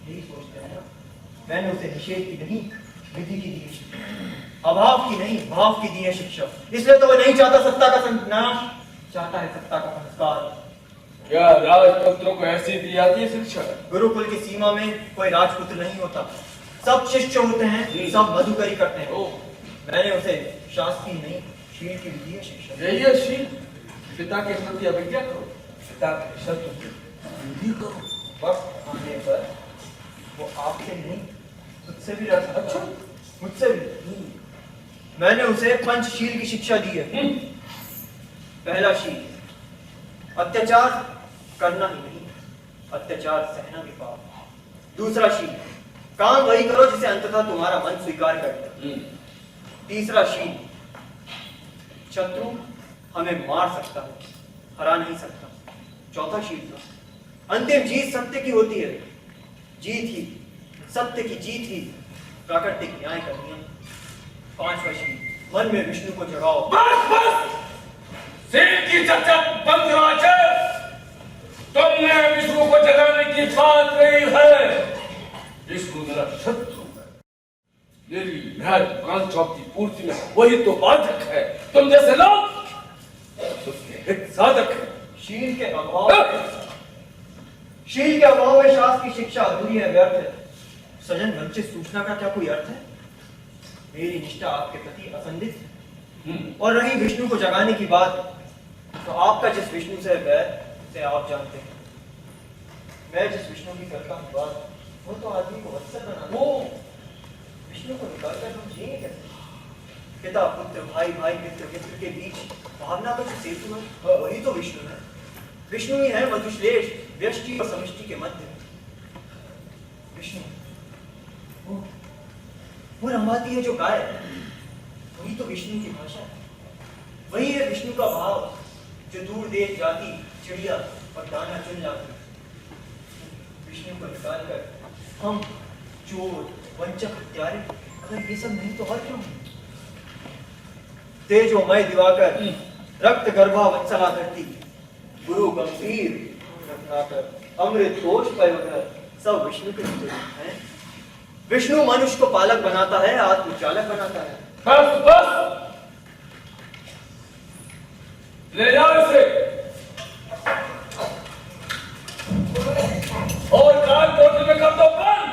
यही सोचते हैं ना, मैंने उसे निषेध की नहीं, विधि की दी है शिक्षा। अभाव की नहीं, भाव की दी है शिक्षा। इसलिए तो वो नहीं चाहता सत्ता का नाश, चाहता है सत्ता का संस्कार। क्या राजपुत्रों को ऐसी दी जाती है शिक्षा? गुरुकुल की सीमा में कोई राजपुत्र नहीं होता, सब शिष्य होते हैं, सब मधुकरी करते हैं। मैंने उसे शासकीय नहीं, शील की दी है शिक्षा। यही है शील। पिता के प्रति अवज्ञा करो, पिता के शत्रु की विधि करो। वक्त आने पर वो आपसे नहीं, मुझसे भी लड़ सकता। अच्छा, मुझसे भी। मैंने उसे पंचशील की शिक्षा दी है। पहला शील, अत्याचार करना ही नहीं, अत्याचार सहना भी पाप। दूसरा शील, काम वही करो जिसे अंततः तुम्हारा मन स्वीकार करे। तीसरा शील, शत्रु हमें मार सकता है, हरा नहीं सकता। चौथा शील था, अंतिम जीत सत्य की होती है। जीत ही, सत्य की जीत ही प्राकृतिक न्याय का नियम। पांचवा शील, मन में विष्णु को जगाओ। बस बस सेठ की चर्चा बंद करो। तुमने विष्णु को जगाने की बात नहीं है। विष्णु मेरा शत्रु है, मेरी महत्वाकांक्षाओं की पूर्ति में वही तो बाधक है। तुम जैसे लोग उसके हित साधक है। शील के अभाव में शास्त्र की शिक्षा अधूरी है, व्यर्थ है। सजन वंचित सूचना का क्या कोई अर्थ है? मेरी निष्ठा आपके प्रति असंदिग्ध है। और रही विष्णु को जगाने की बात, तो आपका जिस विष्णु से बैर से आप जानते हैं। मैं जिस विष्णु की करता हूँ बात, वो तो आदमी को वत्सल बनाता है। विष्णु को निकालकर हम जिएंगे कैसे? पिता पुत्र, भाई भाई, मित्र मित्र के बीच भावना का जो सेतु है, वही तो विष्णु है। विष्णु ही है मधुश्लेष, व्यष्टि और समष्टि के मध्य। विष्णु वो रंभाती है जो गाय, वही तो विष्णु की भाषा है। वही है विष्णु का भाव जो दूर देश जाती चिड़िया और दाना चुन लाती। विष्णु को निकालकर हम चोर, वंचक, हत्यारे, अगर ये सब नहीं तो और क्यों? तेजोमय दिवाकर, रक्त गर्भा वत्सला धरती, गुरु गंभीर रत्नाकर, अमृत कोश पयोधर, सब विष्णु के पुत्र हैं। विष्णु मनुष्य को पालक बनाता है, आत्मचालक बनाता है। बस बस ले जाओ इसे और काल कोट में कर दो बंद।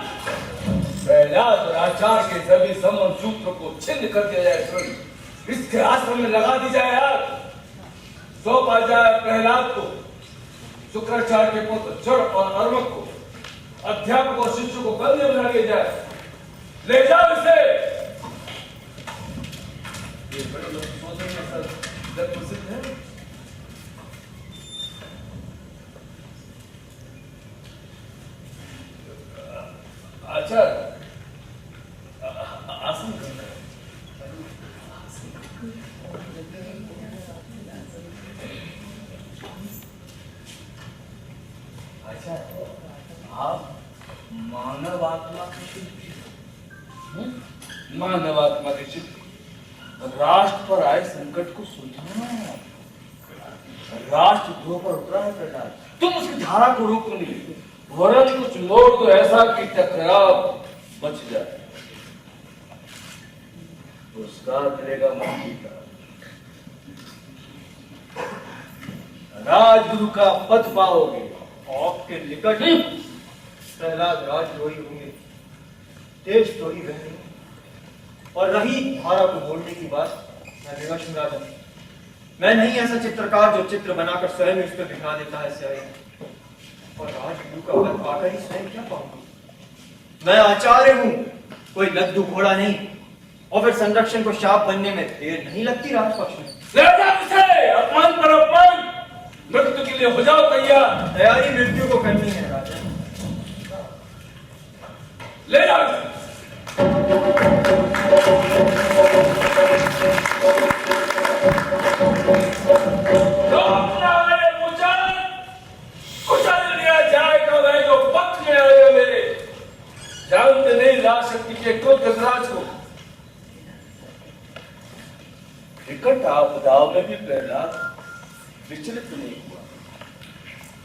प्रहलाद और आचार्य के सभी संबंध सूत्र को छिन्न कर दिया जाए। इसके आश्रम में लगा दी जाए आग। सौंपा जाए प्रहलाद को, शुक्राचार्य के पुत्र जड़ और अर्मक को, अध्यापक और शिष्य को बंदी में लगे जाए। ले जाओ इसे। ये बड़े लोग सोचेंगे सर जग प्रसिद्ध है। अच्छा आसन करना है। अच्छा आप मानव आत्मा के शिल्पी, मानव आत्मा के शिल्पी, राष्ट्र पर आए संकट को सुलझाना है। राष्ट्र ध्रुव पर उतरा है प्रहलाद, तुम उसकी धारा को रोको नहीं, वरन कुछ मोड़ तो ऐसा कि टकराव बच जाए। पुरस्कार मिलेगा मंत्री का, राजगुरु का पद पाओगे। आपके निकट प्रहलाद राजद्रोही होंगे, देशद्रोही वह नहीं। और रही धारा को बोलने की बात, मैं विवश हूं राजा। मैं नहीं ऐसा चित्रकार जो चित्र बनाकर स्वयं उस पर दिखा देता है स्याही। और राजगुरु का पद पाकर ही स्वयं क्या पाऊंगा? मैं आचार्य हूं, कोई लद्दू घोड़ा नहीं। और फिर संरक्षण को शाप बनने में देर नहीं लगती राजपक्ष में। अपमान पर अपमान, मृत्यु के लिए हो जाओ तैयार। तैयारी मृत्यु को करनी है राजा। ले जाओ। कुचल दिया जाएगा वह जो पक्ष में आएगा मेरे। जानते नहीं राज शक्ति के क्रोध गजराज को। विकट आपदाओं में भी प्रहलाद विचलित नहीं हुआ।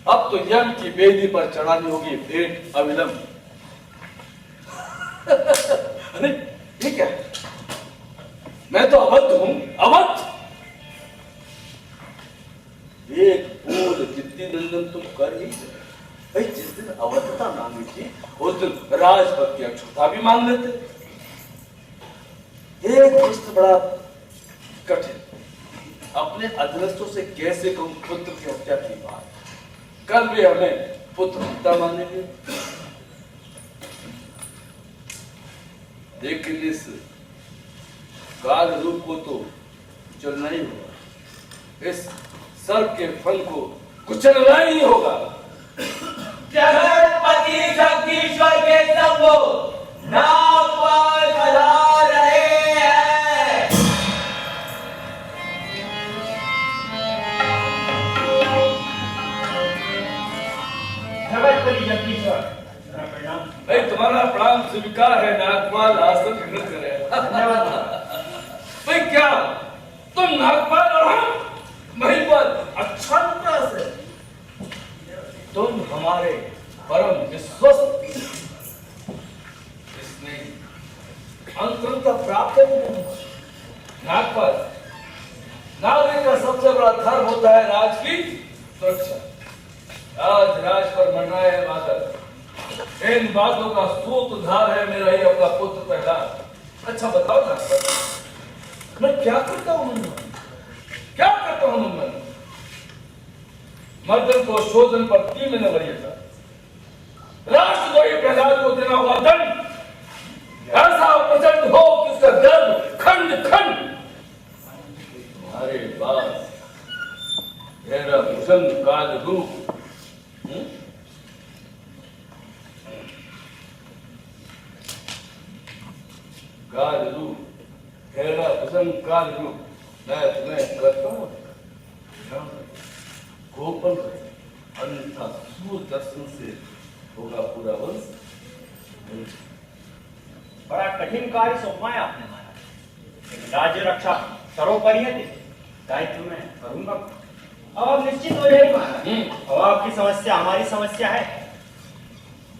अब तो यम की बेदी पर चढ़ानी होगी भेंट अविलंब। अरे ठीक है, मैं तो अवध हूं, अवध। एक बोल जितनी नंदन तुम कर ही भाई। जिस दिन अवधता मांगी थी उस दिन राजपद की अक्षुता भी मांग लेते। एक प्रश्न बड़ा कठिन, अपने अधीनस्थों से कैसे कहूं पुत्र की हत्या की बात। कल भी हमें पुत्र हत्या मानेंगे, लेकिन इस काल रूप को तो चलना ही होगा। इस सर्प के फल को कुचलना ही होगा। जगतपति जगदीश्वर के शंभो नागपाल पधार रहे हैं। जगतपति जगदीश्वर, मेरा प्रणाम। भाई तुम्हारा प्राण स्वीकार है। नागपाल आसन ग्रहण करे। धन्यवाद। भाई क्या तुम नागपाल और हम महिपाल? अच्छा तरह से तुम हमारे परम विश्वस्त। इसमें अंतरता प्राप्त है। नागपाल, नागरिक का सबसे बड़ा धर्म होता है राज की सुरक्षा। आज राज पर मरना है बादल। इन बातों का सूत्रधार है मेरा ही अपना पुत्र प्रहलाद। अच्छा बताओ नागपाल, मैं क्या करता हूं मन में? क्या करता हूं मन में? मर्दन को शोधन पर 3 महीने वरीयता, राष्ट्रद्रोही प्रहलाद को देना हुआ दंड ऐसा प्रचंड हो कि उसका गर्भ खंड खंड। अरे बात मेरा भूषण काल रूप। काल रूप, मेरा भूषण काल रूप। मैं तुम्हें करता हूं गोपन, अन्यथा सूरदर्शन से होगा पूरा वंश। बड़ा कठिन कार्य सौंपा है आपने महाराज, लेकिन राज्य रक्षा सर्वोपरि है। दायित्व में करूंगा। अब आप निश्चित हो जाइए महाराज। अब आपकी समस्या हमारी समस्या है।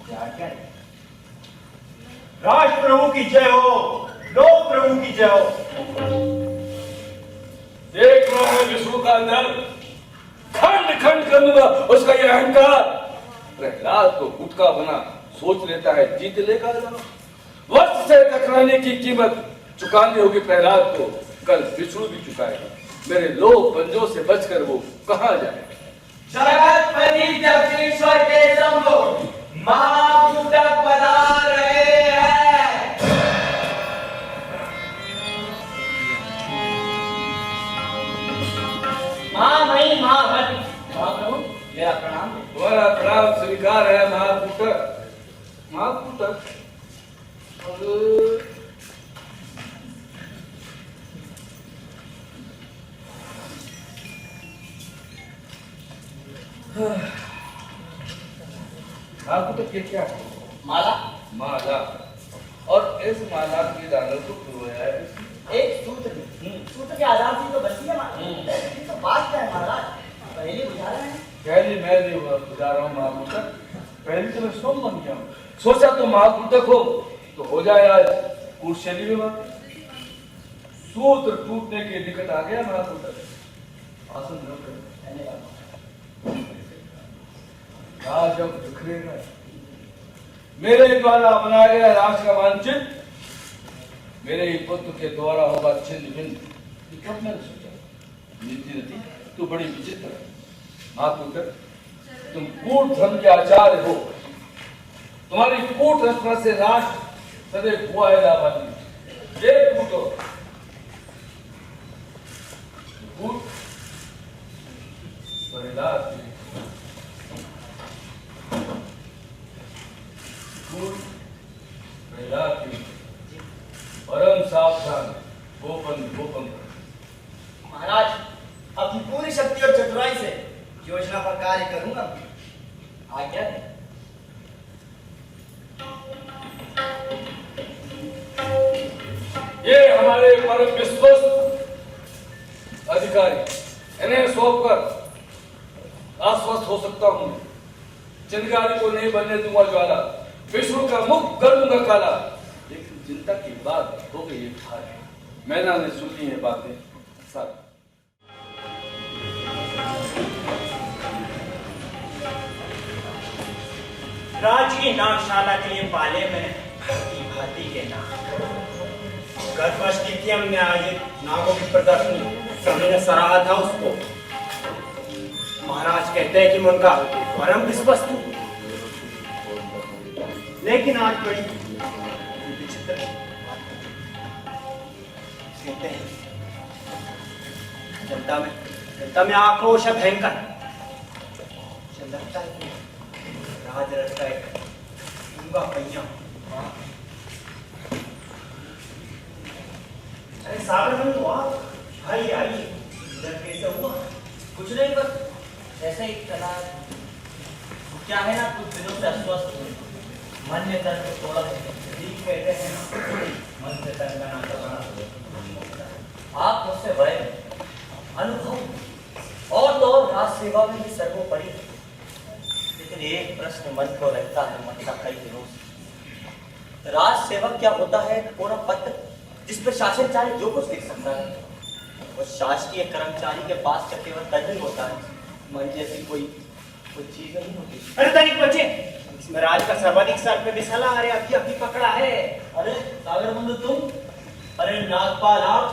क्या क्या है? राष्ट्र प्रभु की जय हो, लोक प्रभु की जय हो। देख रहा है विष्णु का दल खंड खंड कर दूंगा उसका यह अहंकार। प्रहलाद को गुटका बना सोच लेता है जीत लेगा। वर्ष से टकराने की कीमत चुकानी होगी प्रहलाद को। कल विष्णु भी चुकाएगा। मेरे लोक पंजों से बचकर वो कहां जाए? जगतपति जगदीश्वर के शंभो महापूतक पधार रहे हैं। महामहिम महाभद्र महाप्रभु, मेरा प्रणाम। तुम्हारा प्रणाम स्वीकार है महापूतक। महापूतक महापूतक के क्या है? माला माला। और इस माला की दानों को खुलवाया है। एक सूत्र के आधार से तो बनती है माला। ये तो बात क्या है महाराज, पहले बुझा रहे हैं। पहले मैं नहीं हुआ बुझा रहा हूँ महापूतक। पहले तो मैं सोम बन गया हूँ। सोचा तो महापूतक हो तो हो जाए आज कुशली में बात। सूत्र टूटने के निकट आ गया महापूतक। आसन ग्रहण करें। धन्यवाद। राज अब बिखरेगा। मेरे द्वारा बनाया गया राष्ट्र का मानचित्र मेरे ही पुत्र के द्वारा होगा छिन्न भिन्न। कब मैंने सोचा नीति रति तू बड़ी विचित्र है। मातुकर तुम कूट धर्म के आचार्य हो। तुम्हारी कूट रचना से राष्ट्र सदैव हुआ है लाभान्वित। ये कूटो कूट परिलाभ परम सावधान गोपन गोपन। महाराज अपनी पूरी शक्ति और चतुराई से योजना पर कार्य करूंगा। आज्ञा है। ये हमारे परम विश्वस्त अधिकारी इन्हें सौंपकर आश्वस्त हो सकता हूं। चिंगारी को नहीं बनने दूंगा ज्वाला, विष्णु का मुख कर दूंगा काला। लेकिन चिंता की बात हो गई भारी, मैंने ने सुनी है बातें सारी। राजकीय नागशाला के लिए पाले में भांति के नाग। गत वर्ष द्वितीय में आयोजित नागों की प्रदर्शनी सभी ने सराहा था उसको। महाराज कहते हैं कि मैं उनका परम विश्वस्त हूं, लेकिन आज बड़ी विचित्र कहते हैं जनता में आक्रोश है भयंकर। लगता है कि राजरथ का एक डूंगा पहिया। अरे सागर बंधु हुआ भाई आइए, इधर कैसे हुआ? कुछ नहीं, बस ऐसे ही चला। क्या है ना, कुछ दिनों से अस्वस्थ हुए, मन में दर्द थोड़ा ठीक कहते हैं ना, मन से तंग का नाता बना। आप मुझसे भय अनुभव और तो और राज सेवा में भी सर्वोपरि। लेकिन एक प्रश्न मन को रहता है, मन का कई दिनों से। राज सेवा क्या होता है? पूरा पत्र जिस पर शासन चाहे जो कुछ लिख सकता है। और शासकीय कर्मचारी के पास का केवल तज ही होता है, मन जैसी कोई चीज नहीं होती। अरे तनिक बच्चे, इसमें राज का सर्वाधिक सर पे बिसला। अरे अभी पकड़ा है। अरे सागर बंधु तुम? अरे नागपाल आप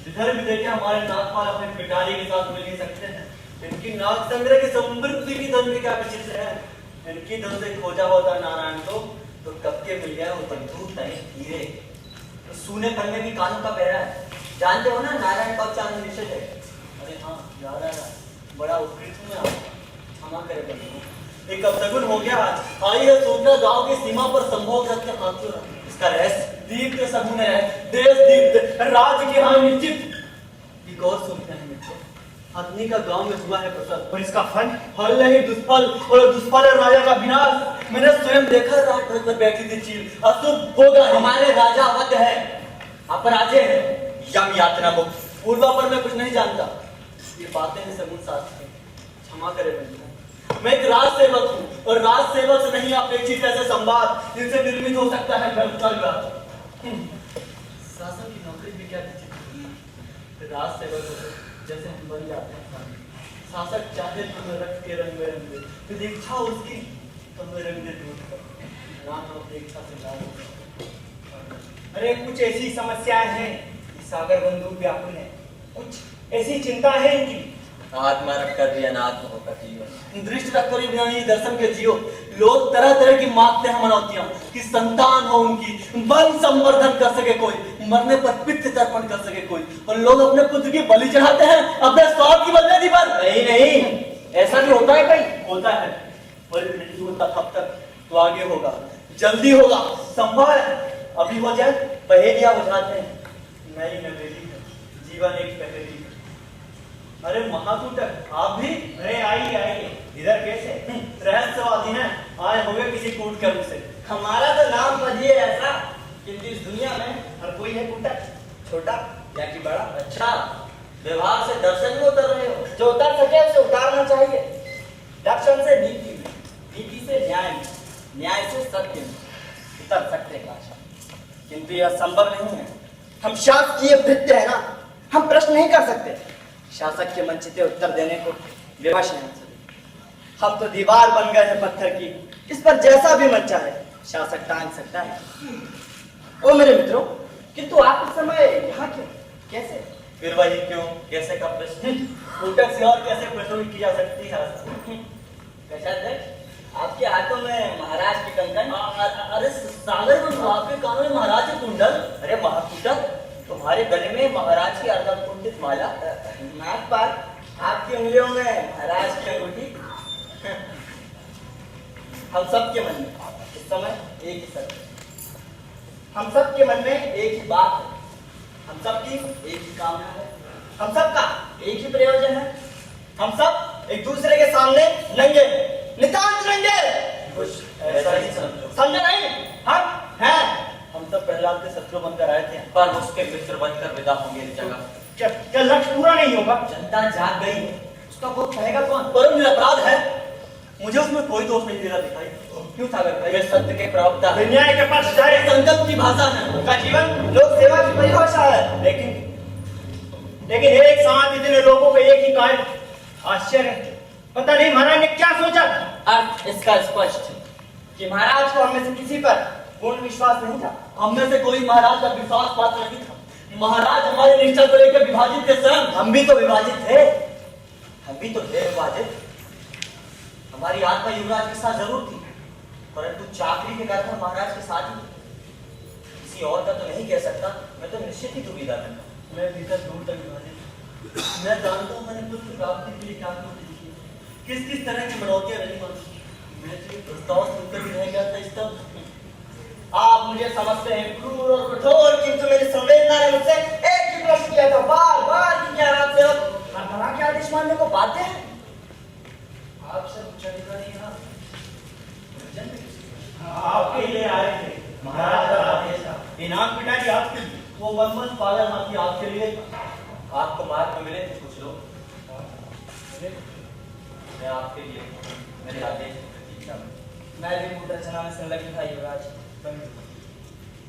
जिधर भी देखे हमारे नागपाल अपने पिटारी के साथ मिल नहीं सकते हैं। इनकी नाग संग्रह की समृद्धि की धन में क्या विचित्र है। इनकी धन से खोजा होता नारायण तो कब के मिल गया वो बंधु तय हीरे। तो सूने फल में भी कानों का पहरा है। जानते हो ना नारायण कब चांद निश्चित है। अरे हाँ याद आया, बड़ा उत्कृष्ट हूँ मैं। क्षमा करे बंधु, एक अपशगुन हो गया आज। आइए सोचना गांव की सीमा पर संभोग रख के हाथ चुरा। इसका रहस्य दीप्त सगुन है, देश दीप्त राज की हां निश्चित। एक और सुनते हैं मित्र, अग्नि का गांव में हुआ है प्रसाद, और इसका फल फल नहीं दुष्फल, और दुष्फल है राजा का विनाश। मैंने स्वयं देखा रात भर पर बैठी थी चील। अशुभ होगा। हमारे राजा अवध है, अपराजे है, यम यातना मुक्त। पूर्वा पर मैं कुछ नहीं जानता। ये बातें हैं सगुन शास्त्र में। क्षमा करे बंधु, मैं एक राज सेवक हूँ, और राज सेवक से नहीं अपेक्षित ऐसे संवाद जिनसे निर्मित हो सकता है शासन की नौकरी भी क्या विचित्र। राज सेवक जैसे हम बन जाते हैं। शासक चाहे तो मैं रक्त के रंग में रंग दे, यदि इच्छा उसकी तो मैं रंग दे दूध पर। राम अपनी इच्छा से लाभ। अरे कुछ ऐसी समस्याएं हैं कि सागर बंधु व्याकुल है। कुछ ऐसी चिंता है इनकी। आत्मा रखकर भी अनात्म होकर जियो, दृष्टि रखकर भी बिना दर्शन के जियो। लोग तरह तरह की मांगते हैं मनौतियां कि संतान हो उनकी, वंश संवर्धन कर सके कोई, मरने पर पितृ तर्पण कर सके कोई। और लोग अपने पुत्र की बलि चढ़ाते हैं अपने स्वार्थ की बलि पर। नहीं, ऐसा भी होता है कहीं? होता है, और नहीं होता तब तक तो आगे होगा, जल्दी होगा। संभव अभी हो जाए। पहेलियां बुझाते हैं, नई नवेली है, जीवन एक पहेली। अरे महाकूटक आप भी? अरे आइए, इधर कैसे? रहस्यवादी हैं, आए होंगे किसी कूट कर्म से। हमारा तो नाम बजिए ऐसा, किंतु इस दुनिया में हर कोई है कूटक, छोटा या कि बड़ा। अच्छा, व्यवहार से दर्शन में उतर रहे हो। जो उतर सके उसे उतारना चाहिए। दर्शन से नीति में, नीति से न्याय में, न्याय से सत्य में उतर सकते हैं आशा, किंतु यह संभव नहीं है। हम शासकीय भृत्य है ना, हम प्रश्न नहीं कर सकते। शासक के मनचिते उत्तर देने को विवश हैं सभी। हम तो दीवार बन गए हैं पत्थर की, इस पर जैसा भी मन चाहे शासक टांग सकता है। ओ मेरे मित्रों, किंतु आप इस समय यहाँ क्यों, कैसे? फिर वही क्यों कैसे का प्रश्न, फूटक से और कैसे प्रश्न की जा सकती है? आपके हाथों में महाराज की कंकन, अरे सागर में आपके कानों में महाराज की कुंडल, अरे महाकुटक तुम्हारे गले में महाराज की अर्धकुंडित माला, नाक पर आपकी उंगलियों में महाराज की अंगूठी। हम सब के मन में इस समय एक ही सत्य, हम सब के मन में एक ही बात है, हम सब की एक ही कामना है, हम सब का एक ही प्रयोजन है। हम सब एक दूसरे के सामने नंगे, नितांत नंगे, कुछ ऐसा ही समझो नहीं? हम हैं, हम सब प्रहलाद के शत्रु बनकर आए थे, पर उसके मित्र बनकर विदा होंगे इस जगह। क्या लक्ष्य पूरा नहीं होगा? जनता जाग गई है, उसका वो कहेगा कौन? परम निरपराध है, मुझे उसमें कोई दोष नहीं देता दिखाई। क्यों सागर भाई? सत्य के प्रवक्ता है, न्याय के पक्ष जाए, संकल्प की भाषा है, उनका जीवन लोक सेवा की परिभाषा है। लेकिन एक साथ इतने लोगों को एक ही कायम, आश्चर्य, पता नहीं महाराज ने क्या सोचा था। अर्थ इसका स्पष्ट कि महाराज को हमें से किसी पर पूर्ण विश्वास नहीं था। हमने से कोई महाराज का विश्वास पात्र नहीं था। महाराज हमारे निष्ठा को लेकर विभाजित थे स्वयं, हम भी तो विभाजित थे, हम भी तो थे विभाजित। हमारी आत्मा युवराज के साथ जरूर थी, परंतु चाकरी के कारण महाराज के साथ ही। किसी और का तो नहीं कह सकता, मैं तो निश्चित ही दुविधा में था। मैं भीतर दूर तक विभाजित, मैं जानता हूँ मैंने पुत्र प्राप्ति के लिए क्या किस किस तरह की मनौतियां नहीं मानी। मैं तो ये प्रस्ताव सुनकर भी रह गया था इस तब। आप मुझे समझते हैं क्रूर और कठोर, किंतु मेरी संवेदना ने मुझसे एक ही प्रश्न किया था, बार बार कि क्या रात से आप के आदेश मानने को बाध्य हैं? आप सब उच्च अधिकारी यहाँ आपके लिए आए थे, महाराज का आदेश था, इनाम पिटाई आपके लिए, वो मनमन पागल हाथी आपके लिए। आपको मार्ग में मिले थे कुछ लोग, मैं आपके लिए मेरे आदेश की प्रतीक्षा में। मैं भी पूर्ण रचना में संलग्न था युवराज।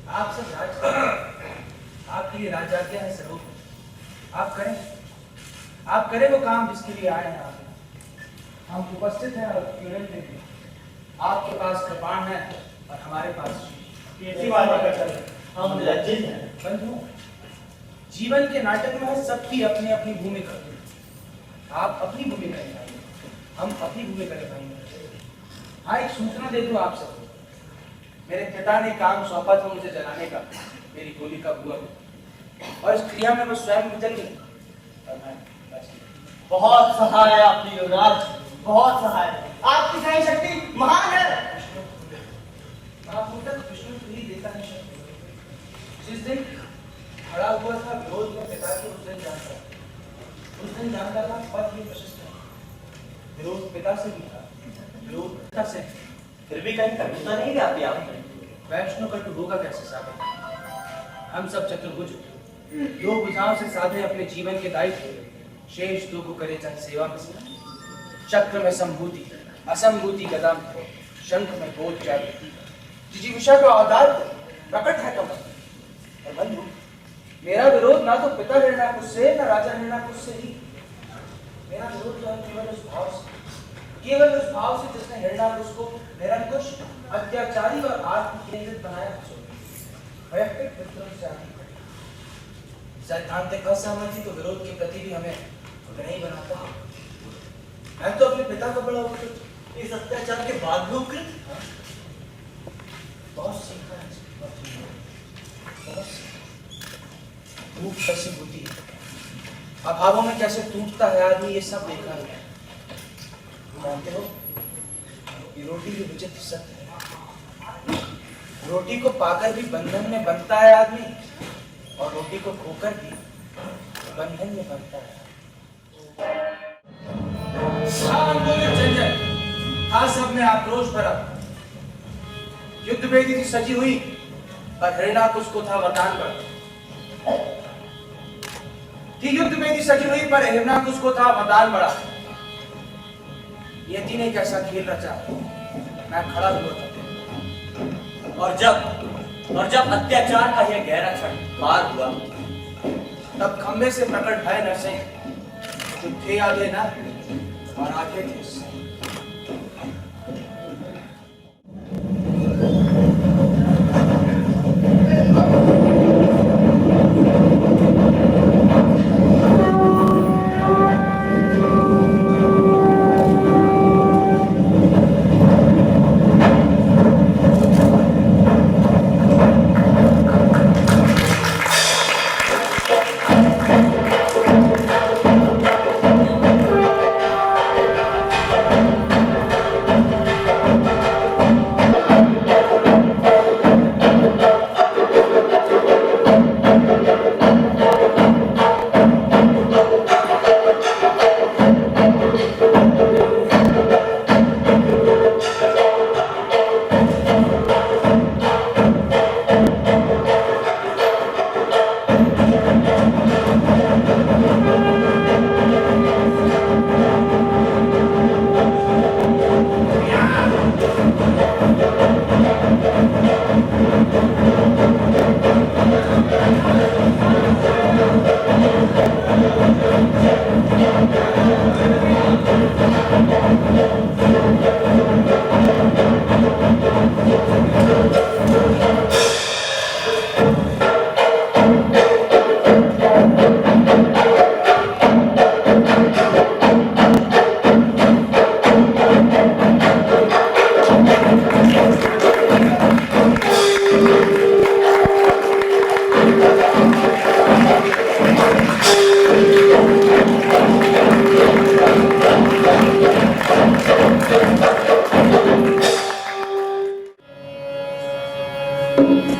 आप सब राज आपके लिए राज आज्ञा है स्वरूप। आप करें वो काम जिसके लिए आए हैं। हम उपस्थित हैं और केवल देखें, आपके पास कृपाण है और हमारे पास कैसी बात करते हैं? हम लज्जित हैं। बंधु, जीवन के नाटक में सबकी अपनी अपनी भूमिका। आप अपनी भूमिका निभाएंगे, हम अपनी भूमिका निभाएंगे। हाँ, एक सूचना दे दूं आप सबको। मेरे पिता ने काम सौंपा था मुझे जलाने का, मेरी गोली का बुआ, और इस क्रिया में वो स्वयं जल गई और मैं बच गया। बहुत सहाय आपकी युवराज, बहुत सहाय। आपकी सहाय शक्ति महान है। विष्णु ही देता है शक्ति। जिस दिन खड़ा हुआ था विरोध में पिता के, उस दिन जानता था पद ही प्रशस्त है। विरोध पिता से भी था, विरोध पिता से। फिर भी कहीं कटुता नहीं व्यापी आपने। वैष्णव कटु होगा कैसे सागर? हम सब चतुर्भुज, दो भुजाओं से साधे अपने जीवन के दायित्व, शेष दो को करे जन सेवा में स्मरण। चक्र में संभूति, असंभूति गदा में, शंख में बोध जागृति, जिजीविषा का आधार प्रकट है कमल। और बंधु, मेरा विरोध ना तो पिता हिरण्याकुश से, ना राजा हिरण्याकुश से ही। मेरा विरोध जो है केवल उस भाव से, केवल उस भाव से जिसने हिरण्याकुश को निरंकुश, अत्याचारी और आत्म केंद्रित बनाया। वैयक्तिक विद्रोह से आगे सैद्धांतिक असहमति तो विरोध के प्रति भी हमें नहीं बनाता। मैं तो अपने पिता का बड़ा उपकृत, इस अत्याचार के बाद भी उपकृत, बहुत सीखा है, बहुत कैसे होती है, अभावों में कैसे टूटता है आदमी, ये सब देखा है। जानते हो, ये रोटी भी विचित्र सत्य है। रोटी को पाकर भी बंधन में बनता है आदमी, और रोटी को खोकर भी बंधन में बनता है। था सब में आक्रोश भरा, युद्ध वेदी थी सजी हुई, और हिरण्याकुश को था वरदान बड़ा। कि युद्ध वेदी सजी हुई पर हिरण्याकुश को था वरदान बड़ा। यति ने कैसा खेल रचा, मैं खड़ा हुआ था। और जब अत्याचार का यह गहरा क्षण पार हुआ, तब खंबे से प्रकट भय नरसिंह, जो थे आगे न और आगे थे।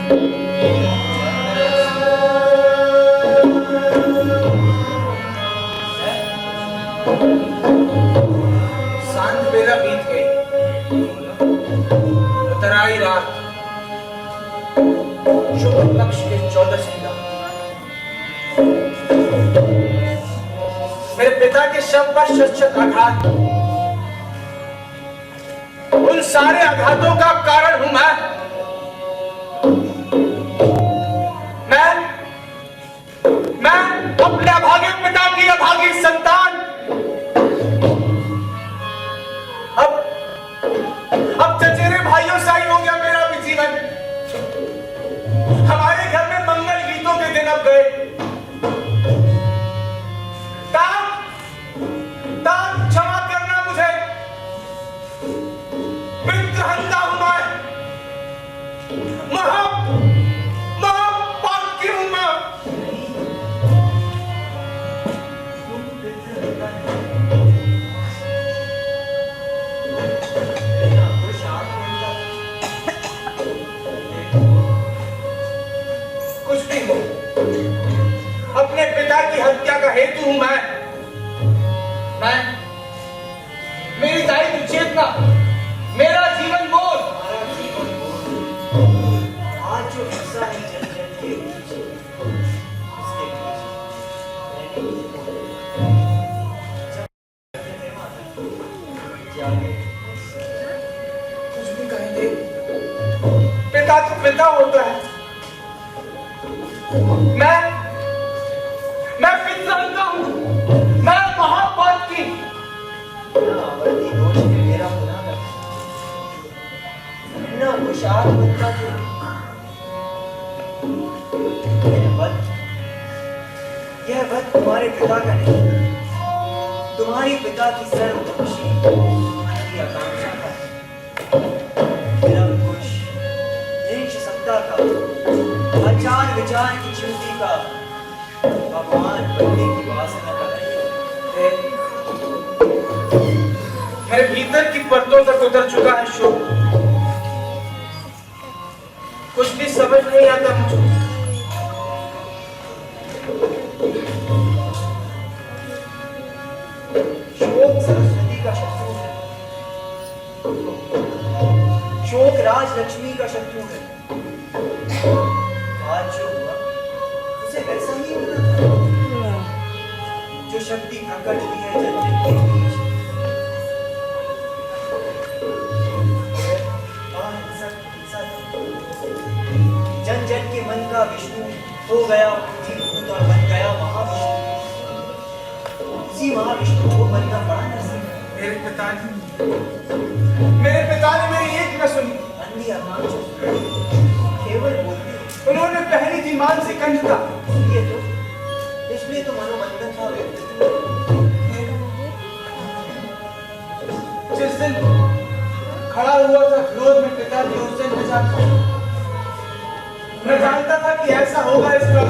सांझ बेला बीत गई, उतर आई रात। शुभ पक्ष के 14 संध्या मेरे पिता के शव पर शत आघात। उन सारे आघातों का कारण हूं मैं अपने अभागे पिता की अभागी संतान। अब चचेरे भाइयों सा ही हो गया मेरा भी जीवन। हमारे घर में मंगल गीतों के दिन अब गए। ताप क्षमा करना मुझे, पितृहंता हूं मैं, महापापी हूं मैं। कुछ भी हो, अपने पिता की हत्या का हेतु हूं मैं। मेरी दायित्व चेतना, मेरा जीवन बोध। आज जो हिस्सा है जन जन के बीच, उसके बीच कुछ भी कहें दे, पिता तो पिता होता है। मैं पितृहंता हूं, मैं महापापी। आवर्ती दोष में मेरा गुनाह है। ना खुशहाल बनता जो यह वध तुम्हारे पिता का नहीं, तुम्हारे पिता की सर्वदर्शी की आकांक्षा का, निरंकुश निष्सत्ता का, आचार विचार की च्युति का, भगवान बनने की वासना का नहीं। मेरे भीतर की परतों तक उतर चुका है शोक। कुछ भी समझ नहीं आता मुझे। शोक सरस्वती का शत्रु है, शोक राजलक्ष्मी का शत्रु है। आज जो हुआ उसे वैसा ही होना था जो शक्ति प्रकट हुई है जन जन के बीच। जन जन के मन का विष्णु हो गया पूजीभूत और बन गया महाविष्णु। उसी महाविष्णु को बनना पड़ा नरसिंह। मेरे पिता ने मेरी एक न सुनी। अंधी आकांक्षा केवल बोलती, उन्होंने पहली थी मानसिक अंधता। ये तो इसलिए तो मनोमंथन था। जिस दिन खड़ा हुआ था विरोध में पिता की, उस दिन मैं जानता था कि ऐसा होगा इस बार,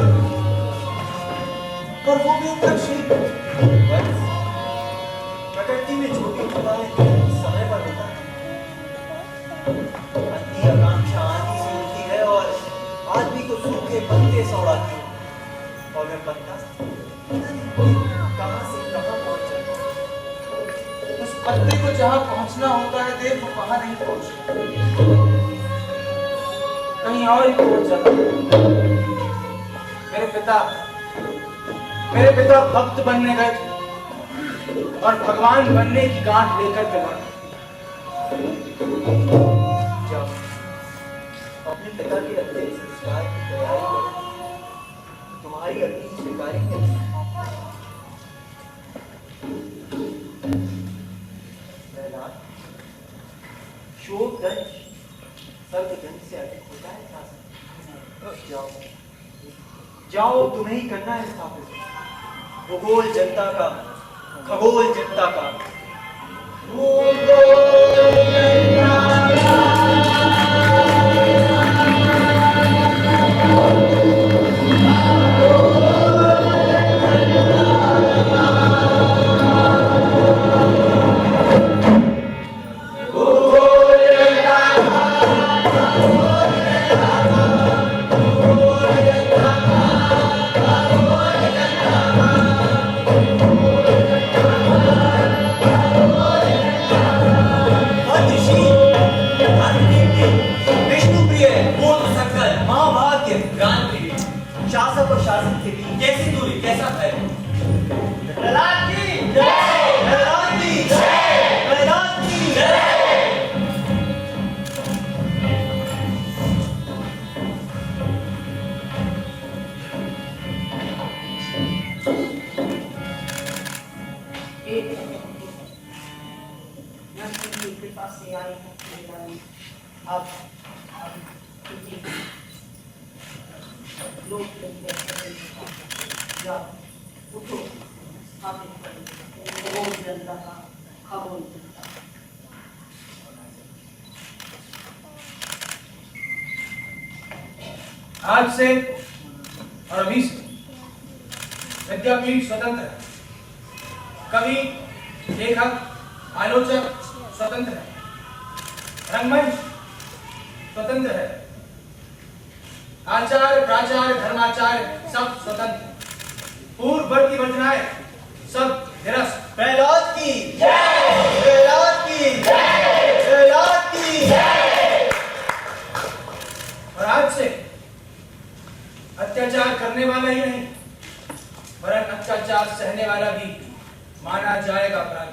और वो भी उत्तरशील। प्रकृति में जो भी होता है समय पर होता है। अंधी आकांक्षा आंधी से उठती है और आदमी को सूखे पत्ते से उड़ाती है, और वह पत्ता कहां से कहां पहुंच जाता है। उस पत्ते को जहां पहुंचना होता है देव, वो वहां नहीं पहुंचता, कहीं और ही पहुंच जाता। मेरे पिता भक्त बनने गए थे और भगवान बनने की गांठ लेकर के लौटे। जाओ अपने पिता के अंतिम संस्कार की तैयारी करो, तुम्हारी अग्नि स्वीकारेंगे। शोक दंश सर्व दंश से अधिक होता है शासन। जाओ जाओ, तुम्हें ही करना है स्थापित भूगोल जनता का, खगोल जनता का। शासन के बीच कैसी दूरी, कैसा भय? प्रहलाद की जय, प्रहलाद की जय, प्रहलाद की जय। कृपा से आए हैं अब लोग जाओ उठो स्थापित करो जनता का खबोल जनता। आज से और अभी से विद्यापीठ स्वतंत्र है, कवि, लेखक, आलोचक स्वतंत्र है, रंगमंच स्वतंत्र है, आचार्य, प्राचार्य, धर्माचार्य सब स्वतंत्र है, पूर्ववर्ती वर्जनाएं सब निरस्त। प्रहलाद की जय, प्रहलाद की जय, प्रहलाद की जय। और आज से अत्याचार करने वाला ही नहीं वरन अत्याचार सहने वाला भी माना जाएगा अपराधी।